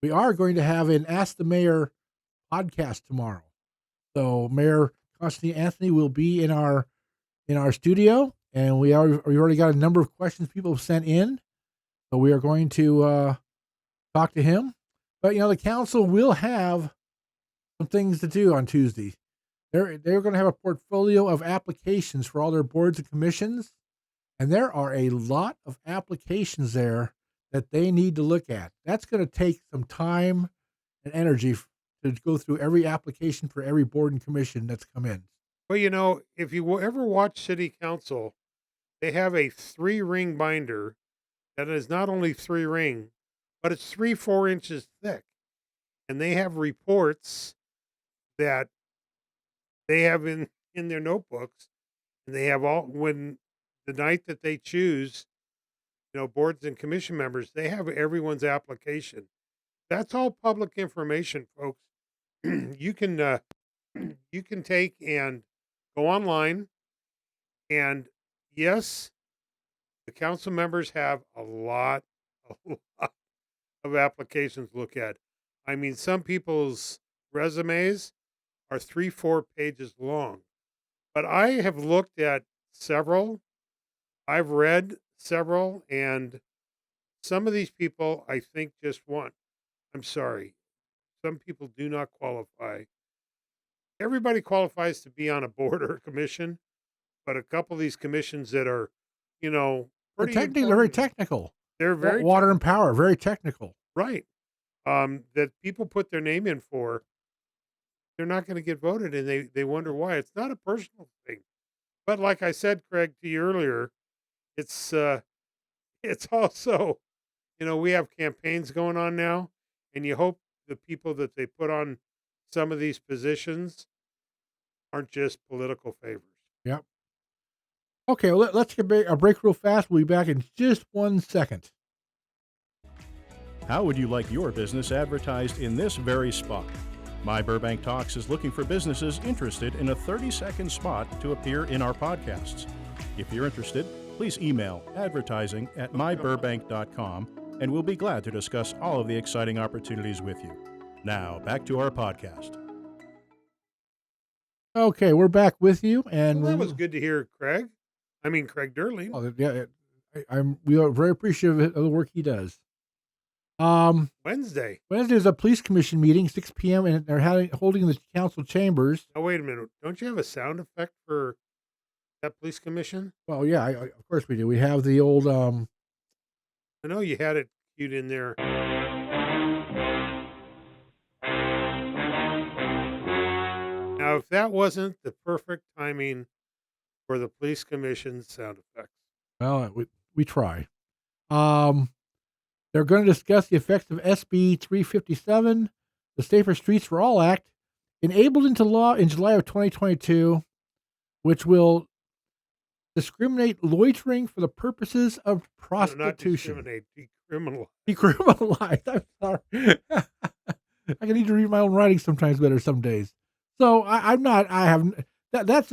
going to have an Ask the Mayor podcast tomorrow. So Mayor Constantine Anthony will be in our studio, and we already got a number of questions people have sent in. So we are going to talk to him. But the council will have some things to do on Tuesday. They're going to have a portfolio of applications for all their boards and commissions, and there are a lot of applications there that they need to look at. That's going to take some time and energy to go through every application for every board and commission that's come in. Well, if you ever watch City Council, they have a 3-ring binder that is not only 3-ring, but it's 4 inches thick. And they have reports that they have in their notebooks, and they have when the night that they choose, boards and commission members, they have everyone's application. That's all public information, folks. You can take and go online, and yes, the council members have a lot of applications to look at. I mean, some people's resumes are 3-4 pages long, but I have looked at several. I've read several, and some of these people I think just want. I'm sorry. Some people do not qualify. Everybody qualifies to be on a board or a commission, but a couple of these commissions that are, pretty They're very technical. They're very water and power, very technical. right. That people put their name in for, they're not going to get voted, and they wonder why. It's not a personal thing, but like I said, Craig, to you earlier, it's also, we have campaigns going on now, and you hope the people that they put on some of these positions aren't just political favors. Yep. Okay, well, let's get a break real fast. We'll be back in just 1 second. How would you like your business advertised in this very spot? myBurbank Talks is looking for businesses interested in a 30-second spot to appear in our podcasts. If you're interested, please email advertising@myburbank.com, and we'll be glad to discuss all of the exciting opportunities with you. Now, back to our podcast. Okay, we're back with you, and Well, that was good to hear, Craig. I mean, Craig Durling. Oh, yeah, we are very appreciative of the work he does. Wednesday is a police commission meeting, 6 p.m., and they're holding the council chambers. Oh, wait a minute. Don't you have a sound effect for that police commission? Well, yeah, of course we do. We have the old. I know you had it queued in there. Now, if that wasn't the perfect timing for the police commission sound effects. Well, we try. They're going to discuss the effects of SB 357, the Safer Streets for All Act, enabled into law in July of 2022, which will discriminate loitering for the purposes of prostitution. No, not discriminate, decriminalize. Decriminalize. I'm sorry. I need to read my own writing sometimes better some days. So I'm not. I have that's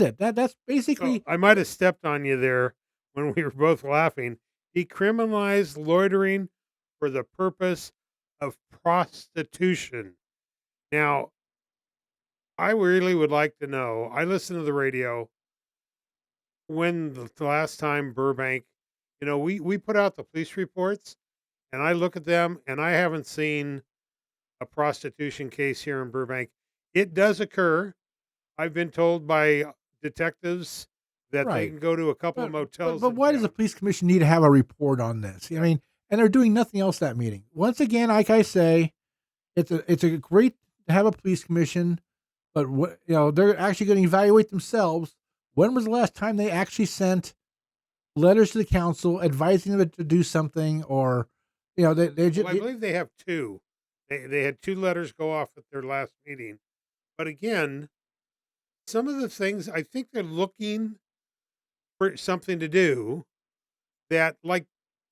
it. That's basically. I might have stepped on you there when we were both laughing. Decriminalize loitering for the purpose of prostitution. Now, I really would like to know. I listen to the radio when the last time Burbank, we put out the police reports and I look at them and I haven't seen a prostitution case here in Burbank. It does occur. I've been told by detectives that they Right. can go to a couple of motels. But in why does the town. police commission need to have a report on this? I mean, and they're doing nothing else that meeting. Once again, like I say, it's a great to have a police commission, but they're actually going to evaluate themselves. When was the last time they actually sent letters to the council advising them to do something, or they just Well, I believe they have two. They had two letters go off at their last meeting. But again, some of the things I think they're looking for something to do that, like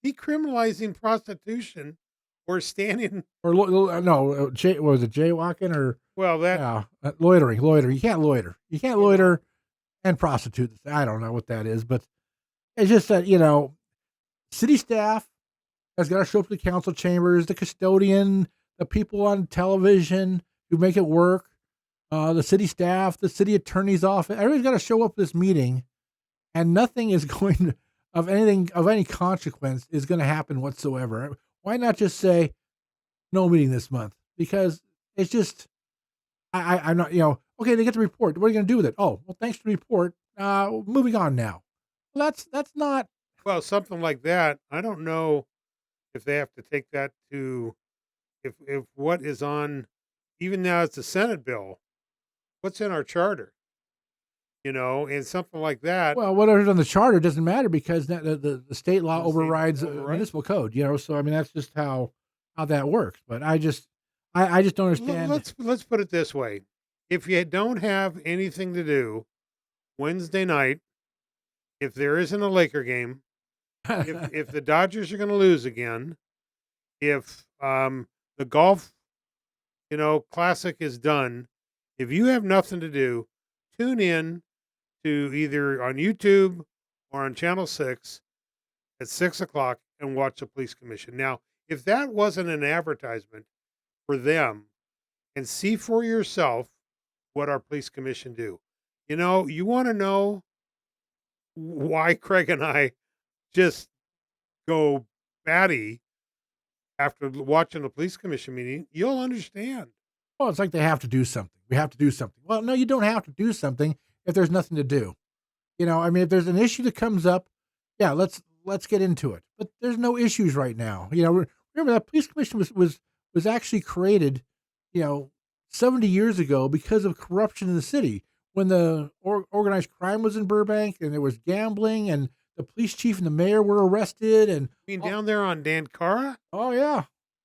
decriminalizing prostitution or standing. or no, what was it, jaywalking or Well, that loitering? You can't loiter. You can't loiter and prostitute. I don't know what that is, but it's just that city staff has got to show up to the council chambers, the custodian, the people on television who make it work, the city staff, the city attorney's office. Everybody's got to show up to this meeting, and nothing is going to, of any consequence is going to happen whatsoever. Why not just say no meeting this month? Because it's just I'm not okay. They get the report. What are you going to do with it? Oh, well, thanks for the report. Moving on now. Well, that's not. well, something like that. I don't know if they have to take that to if what is on, even now it's a Senate bill. What's in our charter? And something like that. Well, whatever's on the charter doesn't matter because the state law The state overrides the overrides. municipal code. So I mean that's just how that works. But I just don't understand. Let's put it this way: if you don't have anything to do Wednesday night, if there isn't a Laker game, if the Dodgers are going to lose again, if the golf classic is done, if you have nothing to do, tune in to either on YouTube or on Channel 6 at 6 o'clock and watch the police commission. Now, if that wasn't an advertisement for them, and see for yourself what our police commission do. You want to know why Craig and I just go batty after watching the police commission meeting, you'll understand. Well, it's like they have to do something. We have to do something. Well, no, you don't have to do something if there's nothing to do. I mean, if there's an issue that comes up, yeah, let's get into it. But there's no issues right now. Remember that police commission was actually created, 70 years ago because of corruption in the city when the organized crime was in Burbank and there was gambling and the police chief and the mayor were arrested and Down there on Dancara? oh yeah,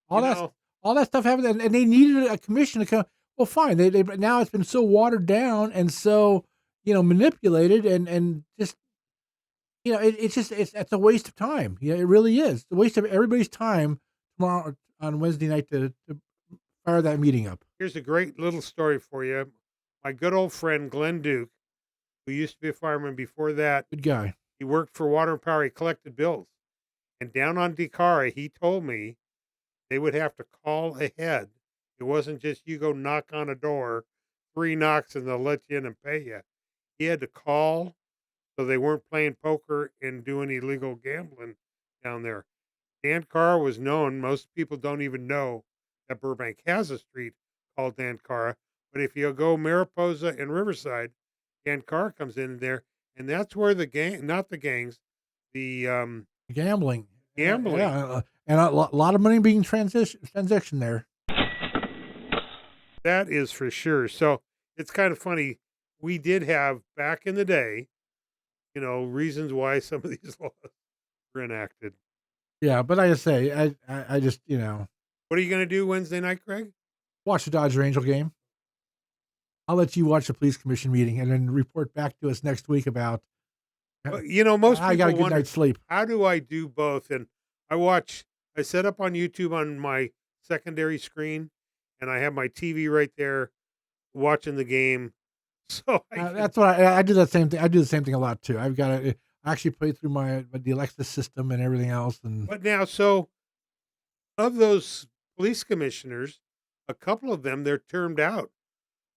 You all that stuff happened and they needed a commission to come. Well, fine. They now it's been so watered down and so manipulated and just it's a waste of time. Yeah, it really is. It's a waste of everybody's time tomorrow on Wednesday night to fire that meeting up. Here's a great little story for you. My good old friend Glenn Duke, who used to be a fireman before that, Good guy. he worked for Water and Power. He collected bills. And down on Decara, he told me they would have to call ahead. It wasn't just you go knock on a door, 3 knocks, and they'll let you in and pay you. He had to call so they weren't playing poker and doing illegal gambling down there. Dan Carr was known. Most people don't even know that Burbank has a street called Dan Carr. But if you go Mariposa and Riverside, Dan Carr comes in there, and that's where the gang, not the gangs, the Gambling. gambling. Yeah, and a lot of money being transaction there. That is for sure. So it's kind of funny. We did have back in the day, reasons why some of these laws were enacted. Yeah, but like I say, I just What are you going to do Wednesday night, Craig? watch the Dodger Angel game. I'll let you watch the police commission meeting and then report back to us next week about. Well, most people I got a good wonder, night's sleep. how do I do both? And I set up on YouTube on my secondary screen, and I have my TV right there watching the game. So I can, That's what I do. That same thing. I do the same thing a lot too. I've got to I actually play through the Alexa system and everything else. And but now, so of those police commissioners, a couple of them, they're termed out.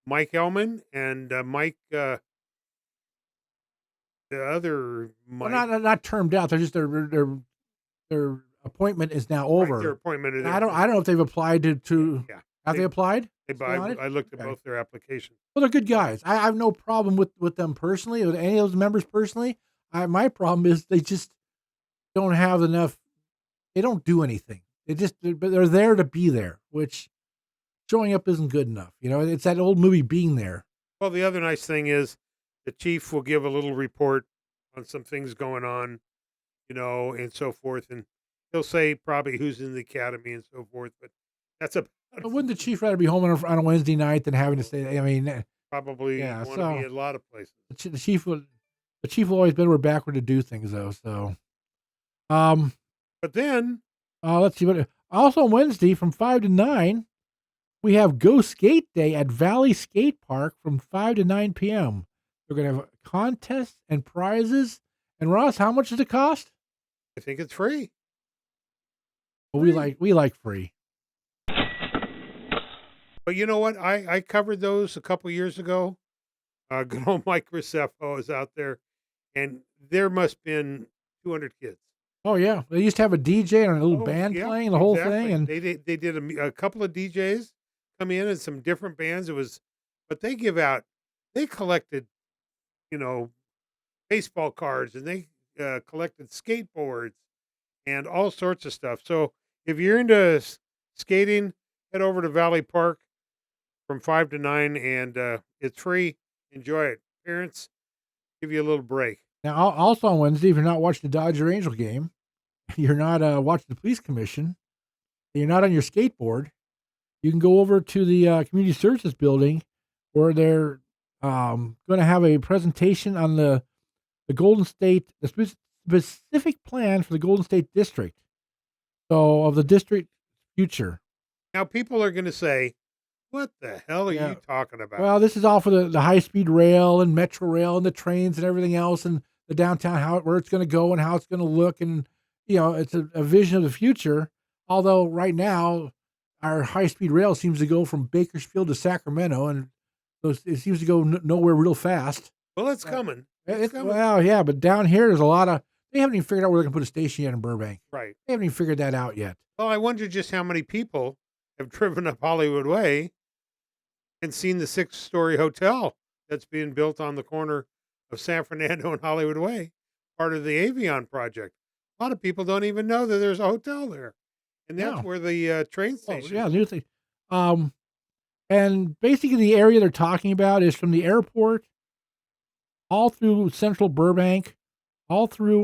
Mike Ellman and Mike, the other well, Mike, not termed out. They're just their appointment is now right, over. their appointment. And I don't know if they've applied to Yeah, have they applied? Stay on it? I looked at Okay. both their applications. Well, they're good guys. I have no problem with them personally, with any of those members personally. My problem is they just don't have enough. They don't do anything. But they're there to be there, which showing up isn't good enough. You know, it's that old movie Being There. Well, the other nice thing is the chief will give a little report on some things going on, and so forth, and he'll say probably who's in the academy and so forth. But that's about But wouldn't the chief rather be home on a Wednesday night than having to stay? I mean, probably yeah. want to be at a lot of places. The chief will always bend over backward to do things though. So, um, But then, let's see what. Also on Wednesday from 5 to 9, we have Go Skate Day at Valley Skate Park from 5 to 9 p.m. We're gonna have contests and prizes. And Ross, how much does it cost? I think it's free. Well, Free. we like free. But you know what? I covered those a couple years ago. Good old Mike Graceffo is out there, and there must been 200 kids. Oh yeah, they used to have a DJ and a little band Yeah, playing the whole exactly. thing, and They did a couple of DJs come in and some different bands. But they collected, you know, baseball cards, and they collected skateboards and all sorts of stuff. So if you're into skating, head over to Valley Park from 5 to 9, and it's free. Enjoy it. Parents, give you a little break. now also on Wednesday, if you're not watching the Dodger Angel game, you're not watching the police commission, and you're not on your skateboard, you can go over to the community services building where they're going to have a presentation on the Golden State, the specific plan for the Golden State District. So of the district future. Now, people are going to say, what the hell are Yeah. you talking about? Well, this is all for the high-speed rail and metro rail and the trains and everything else and the downtown, where it's going to go and how it's going to look. And, it's a vision of the future. Although right now, our high-speed rail seems to go from Bakersfield to Sacramento, and it seems to go nowhere real fast. Well, it's coming. It's coming. Well, yeah, but down here, there's a lot of, they haven't even figured out where they're going to put a station yet in Burbank. Right. They haven't even figured that out yet. Well, I wonder just how many people have driven up Hollywood Way and seen the 6-story hotel that's being built on the corner of San Fernando and Hollywood Way, part of the Avion project. A lot of people don't even know that there's a hotel there, and that's Yeah. where the train Oh, station. yeah, new thing. And basically the area they're talking about is from the airport all through central Burbank, all through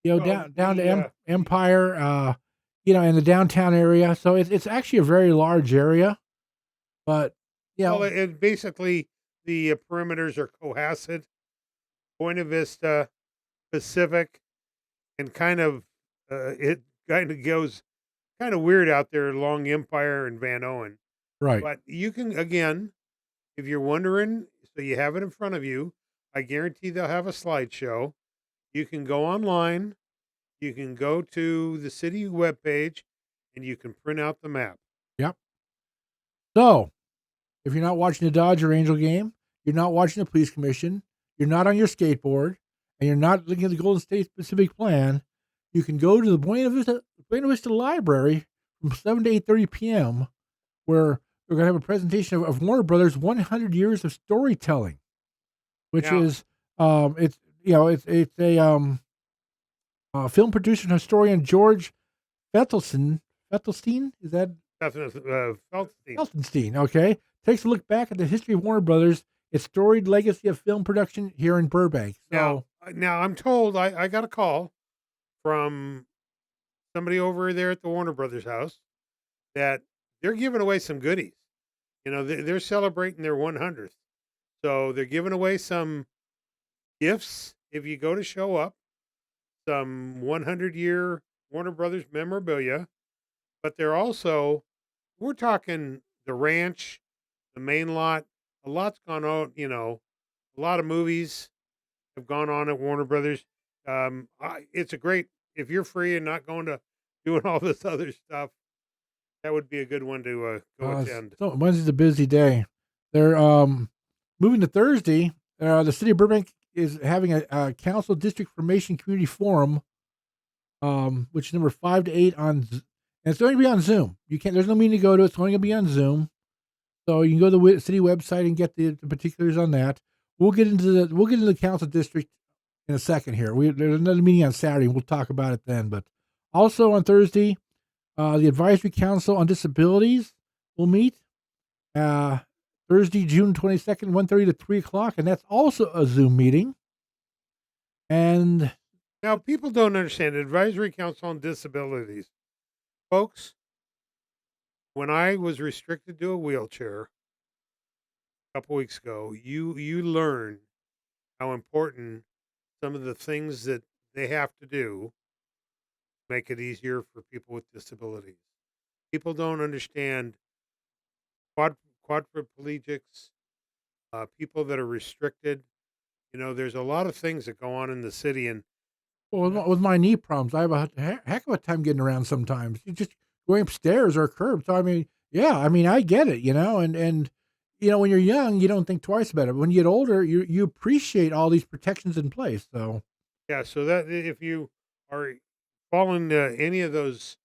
down to Empire, in the downtown area. So it's actually a very large area, but Well, it basically the perimeters are Cohasset, Buena Vista, Pacific, and it kind of goes kind of weird out there along Empire and Van Owen. right. But you can, again, if you're wondering, so you have it in front of you, I guarantee they'll have a slideshow. You can go online, you can go to the city webpage, and you can print out the map. Yep. So if you're not watching the Dodger Angel game, you're not watching the police commission, you're not on your skateboard, and you're not looking at the Golden State Specific Plan, you can go to the Buena Vista Library from 7 to 8:30 p.m., where we're going to have a presentation of Warner Brothers' 100 years of storytelling, which Now- is it's a film producer and historian, George Fetlstein. Is that Definitely, Feldstein. Felsenstein? Okay, takes a look back at the history of Warner Brothers, its storied legacy of film production here in Burbank. So Now I'm told I got a call from somebody over there at the Warner Brothers house that they're giving away some goodies. They're celebrating their 100th. So they're giving away some gifts if you go to show up, some 100-year Warner Brothers memorabilia, but they're also we're talking the ranch, the main lot. A lot's gone on. A lot of movies have gone on at Warner Brothers. It's a great if you're free and not going to doing all this other stuff. That would be a good one to go attend. So Wednesday's a busy day. They're moving to Thursday. The city of Burbank is having a council district formation community forum, which is number 5 to 8 on, and it's going to be on Zoom. You can't. There's no meeting to go to. It's only going to be on Zoom. So you can go to the city website and get the particulars on that. We'll get into the council district in a second here. There's another meeting on Saturday. And we'll talk about it then. But also on Thursday, the Advisory Council on Disabilities will meet Thursday, June 22nd, 1:30 to 3 o'clock, and that's also a Zoom meeting. And now people don't understand Advisory Council on Disabilities, folks. When I was restricted to a wheelchair a couple weeks ago, you learn how important some of the things that they have to do make it easier for people with disabilities. People don't understand quadriplegics, people that are restricted. There's a lot of things that go on in the city, and with my knee problems, I have a heck of a time getting around sometimes. You just going upstairs or curb. So I get it, and when you're young, you don't think twice about it. But when you get older, you appreciate all these protections in place. So yeah, so that if you are falling to any of those,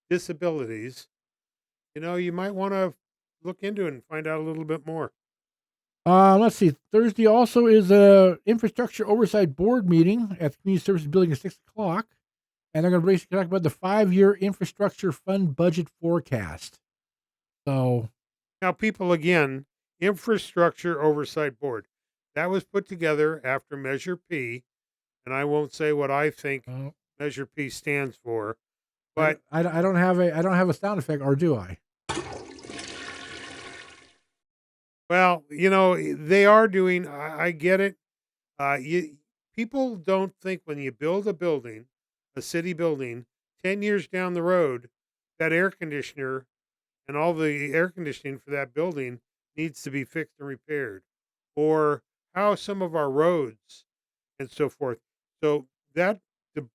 disabilities, you might want to look into it and find out a little bit more. Let's see. Thursday also is a infrastructure oversight board meeting at the community services building at 6 o'clock, and they're going to basically talk about the 5-year infrastructure fund budget forecast. So now, people, again, infrastructure oversight board that was put together after Measure P, and I won't say what I think Measure P stands for, but I don't have a sound effect, or do I? Well, they are doing. I get it. People don't think when you build a building, a city building, 10 years down the road, that air conditioner and all the air conditioning for that building needs to be fixed and repaired, or how some of our roads and so forth. So that the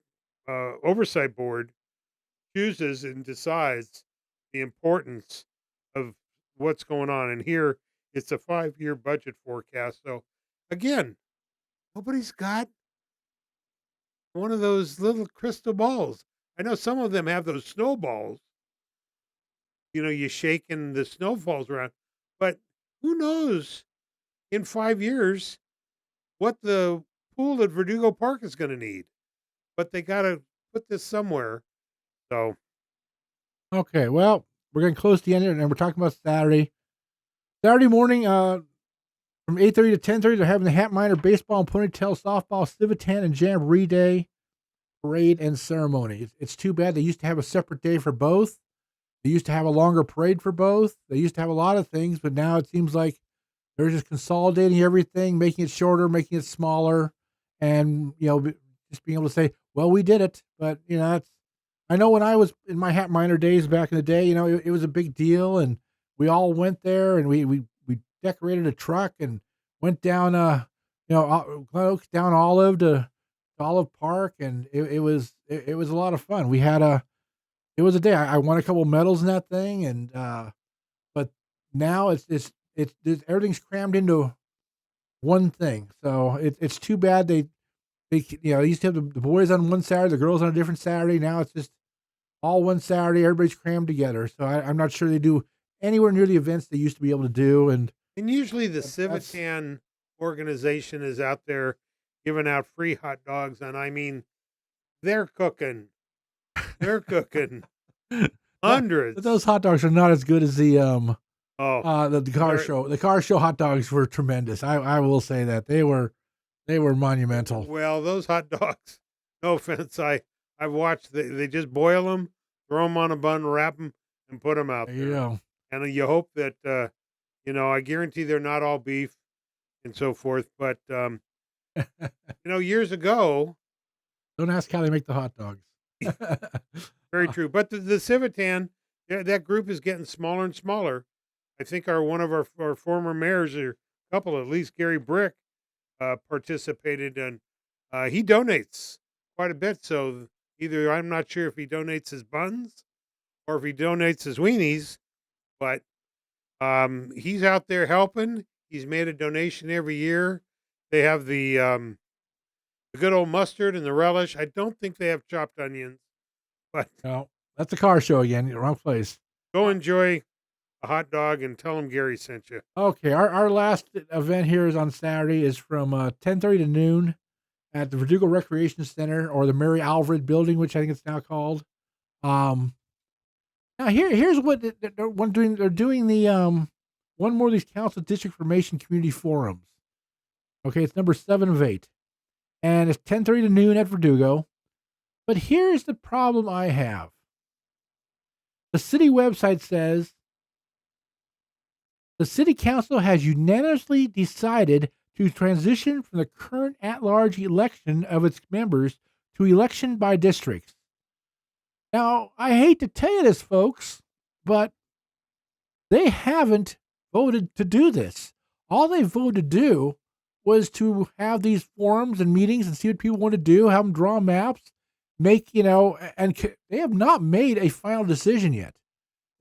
oversight board chooses and decides the importance of what's going on. And here it's a 5-year budget forecast. So again, nobody's got one of those little crystal balls. I know some of them have those snowballs. You shake and the snow falls around. But who knows in 5 years what the pool at Verdugo Park is going to need. But they got to put this somewhere. So okay, well, we're getting close to the end, and we're talking about Saturday. Saturday morning, from 8:30 to 10:30, they're having the Hat Miner baseball and ponytail softball civitan and jamboree day parade and ceremony. It's too bad they used to have a separate day for both. They used to have a longer parade for both. They used to have a lot of things, but now it seems like they're just consolidating everything, making it shorter, making it smaller, and just being able to say, "Well, we did it." But I know when I was in my Hat Miner days back in the day, it was a big deal, and we all went there, and we decorated a truck and went down, Glen Oaks down Olive to Olive Park, and it was a lot of fun. It was a day. I won a couple medals in that thing, and but now it's everything's crammed into one thing. So it's too bad they used to have the boys on one Saturday, the girls on a different Saturday. Now it's just all one Saturday. Everybody's crammed together. So I'm not sure they do anywhere near the events they used to be able to do. And usually the Civitan organization is out there giving out free hot dogs, and I mean, they're cooking. They're cooking hundreds. But those hot dogs are not as good as the car they're- show. The car show hot dogs were tremendous. I will say that they were monumental. Well, those hot dogs, no offense, I've watched. They just boil them, throw them on a bun, wrap them, and put them out There there. you go. And you hope that I guarantee they're not all beef and so forth. But years ago, Don't ask how they make the hot dogs. very true. But the Civitan, that group is getting smaller and smaller. I think one of our former mayors, or a couple at least, Gary Brick, participated, and he donates quite a bit. So either I'm not sure if he donates his buns or if he donates his weenies, but he's out there helping. He's made a donation every year. They have the good old mustard and the relish. I don't think they have chopped onions, but No, that's a car show again. Wrong place. go enjoy a hot dog and tell them Gary sent you. Okay, our last event here is on Saturday. Is from 10:30 to noon at the Verdugo Recreation Center, or the Mary Alfred Building, which I think it's now called. Um, Now here's what they're doing the one more of these council district formation community forums. Okay, it's number 7 of 8, and it's 10:30 to noon at Verdugo. But here's the problem I have. The city website says the city council has unanimously decided to transition from the current at-large election of its members to election by districts. Now, I hate to tell you this, folks, but they haven't voted to do this. All they voted to do was to have these forums and meetings and see what people want to do, have them draw maps, and they have not made a final decision yet.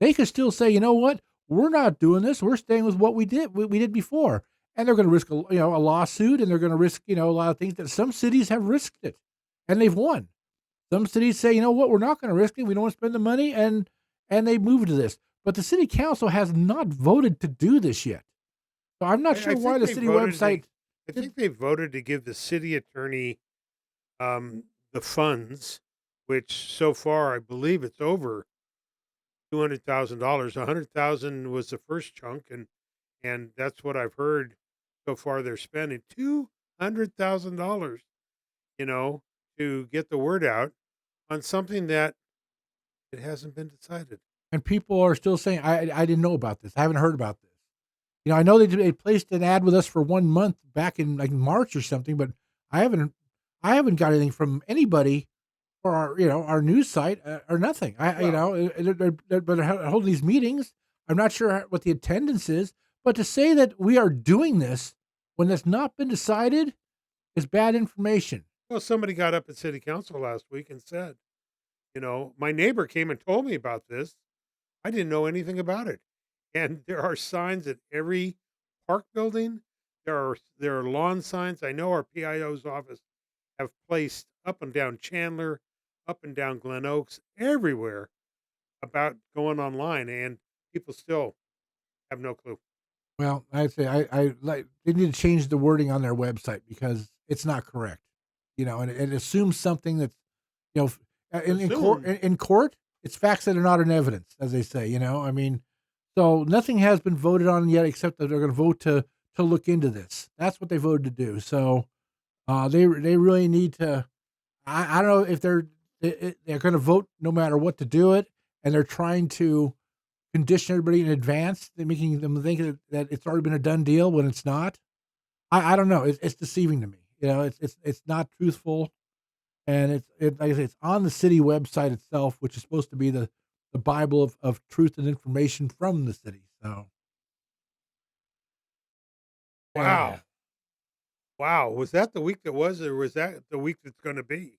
They could still say, you know what, we're not doing this. We're staying with what we did before. And they're going to risk a lawsuit, and they're going to risk, a lot of things that some cities have risked it, and they've won. Some cities say, you know what, we're not going to risk it. We don't want to spend the money, and they moved to this. But the city council has not voted to do this yet. So I'm not sure why the city website. I think they voted to give the city attorney the funds, which so far I believe it's over $200,000. $100,000 was the first chunk, and that's what I've heard so far. They're spending $200,000, to get the word out on something that it hasn't been decided. And people are still saying, I didn't know about this. I haven't heard about this. I know they placed an ad with us for 1 month back in like March or something, but I haven't got anything from anybody or our news site or nothing. They're holding these meetings. I'm not sure what the attendance is, but to say that we are doing this when it's not been decided is bad information. Well, somebody got up at city council last week and said, my neighbor came and told me about this. I didn't know anything about it. And there are signs at every park building. There are lawn signs. I know our PIO's office have placed up and down Chandler, up and down Glen Oaks, everywhere about going online, and people still have no clue. Well, I'd say I like they need to change the wording on their website because it's not correct. And it assumes something that's, in court, it's facts that are not in evidence, as they say. So nothing has been voted on yet, except that they're going to vote to look into this. That's what they voted to do. So they really need to. I don't know if they're going to vote no matter what to do it, and they're trying to condition everybody in advance, making them think that it's already been a done deal when it's not. I don't know. It's deceiving to me. It's not truthful, and like I say, it's on the city website itself, which is supposed to be the Bible of truth and information from the city. So, wow, was that the week that was, or was that the week that's going to be?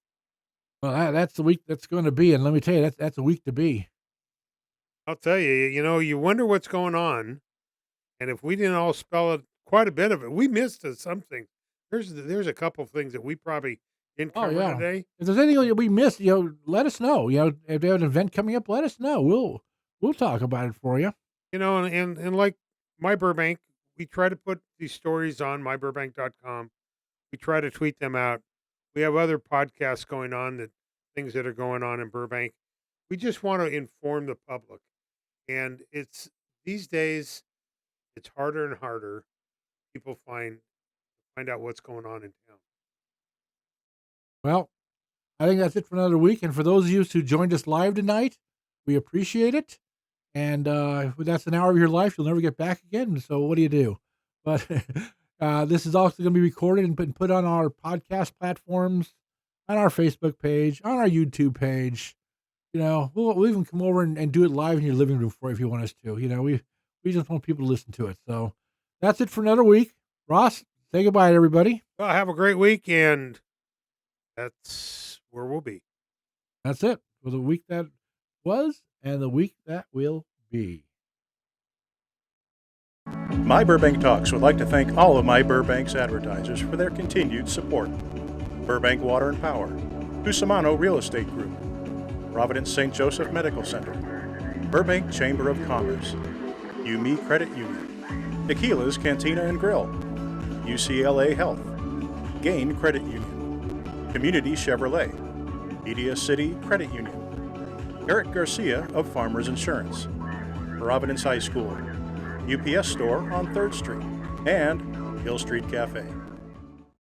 Well, that's the week that's going to be, and let me tell you, that's a week to be. I'll tell you, you wonder what's going on, and if we didn't all spell it, quite a bit of it, we missed something. There's a couple of things that we probably didn't cover today. If there's anything that we missed, let us know. If they have an event coming up, let us know. We'll talk about it for you. And like myBurbank, we try to put these stories on myburbank.com. We try to tweet them out. We have other podcasts going on, things that are going on in Burbank. We just want to inform the public. And these days, it's harder and harder. People find out what's going on in town. Well, I think that's it for another week. And for those of you who joined us live tonight, we appreciate it. And that's an hour of your life you'll never get back again. So what do you do? But this is also going to be recorded and put on our podcast platforms, on our Facebook page, on our YouTube page. we'll even come over and do it live in your living room for you if you want us to. We just want people to listen to it. So that's it for another week. Ross, say goodbye to everybody. Well, have a great week, and that's where we'll be. That's it for the week that was and the week that will be. My Burbank Talks would like to thank all of my Burbank's advertisers for their continued support. Burbank Water and Power, Cusimano Real Estate Group, Providence St. Joseph Medical Center, Burbank Chamber of Commerce, UME Credit Union, Tequila's Cantina and Grill, UCLA Health, Gain Credit Union, Community Chevrolet, Media City Credit Union, Eric Garcia of Farmers Insurance, Providence High School, UPS Store on 3rd Street, and Hill Street Cafe.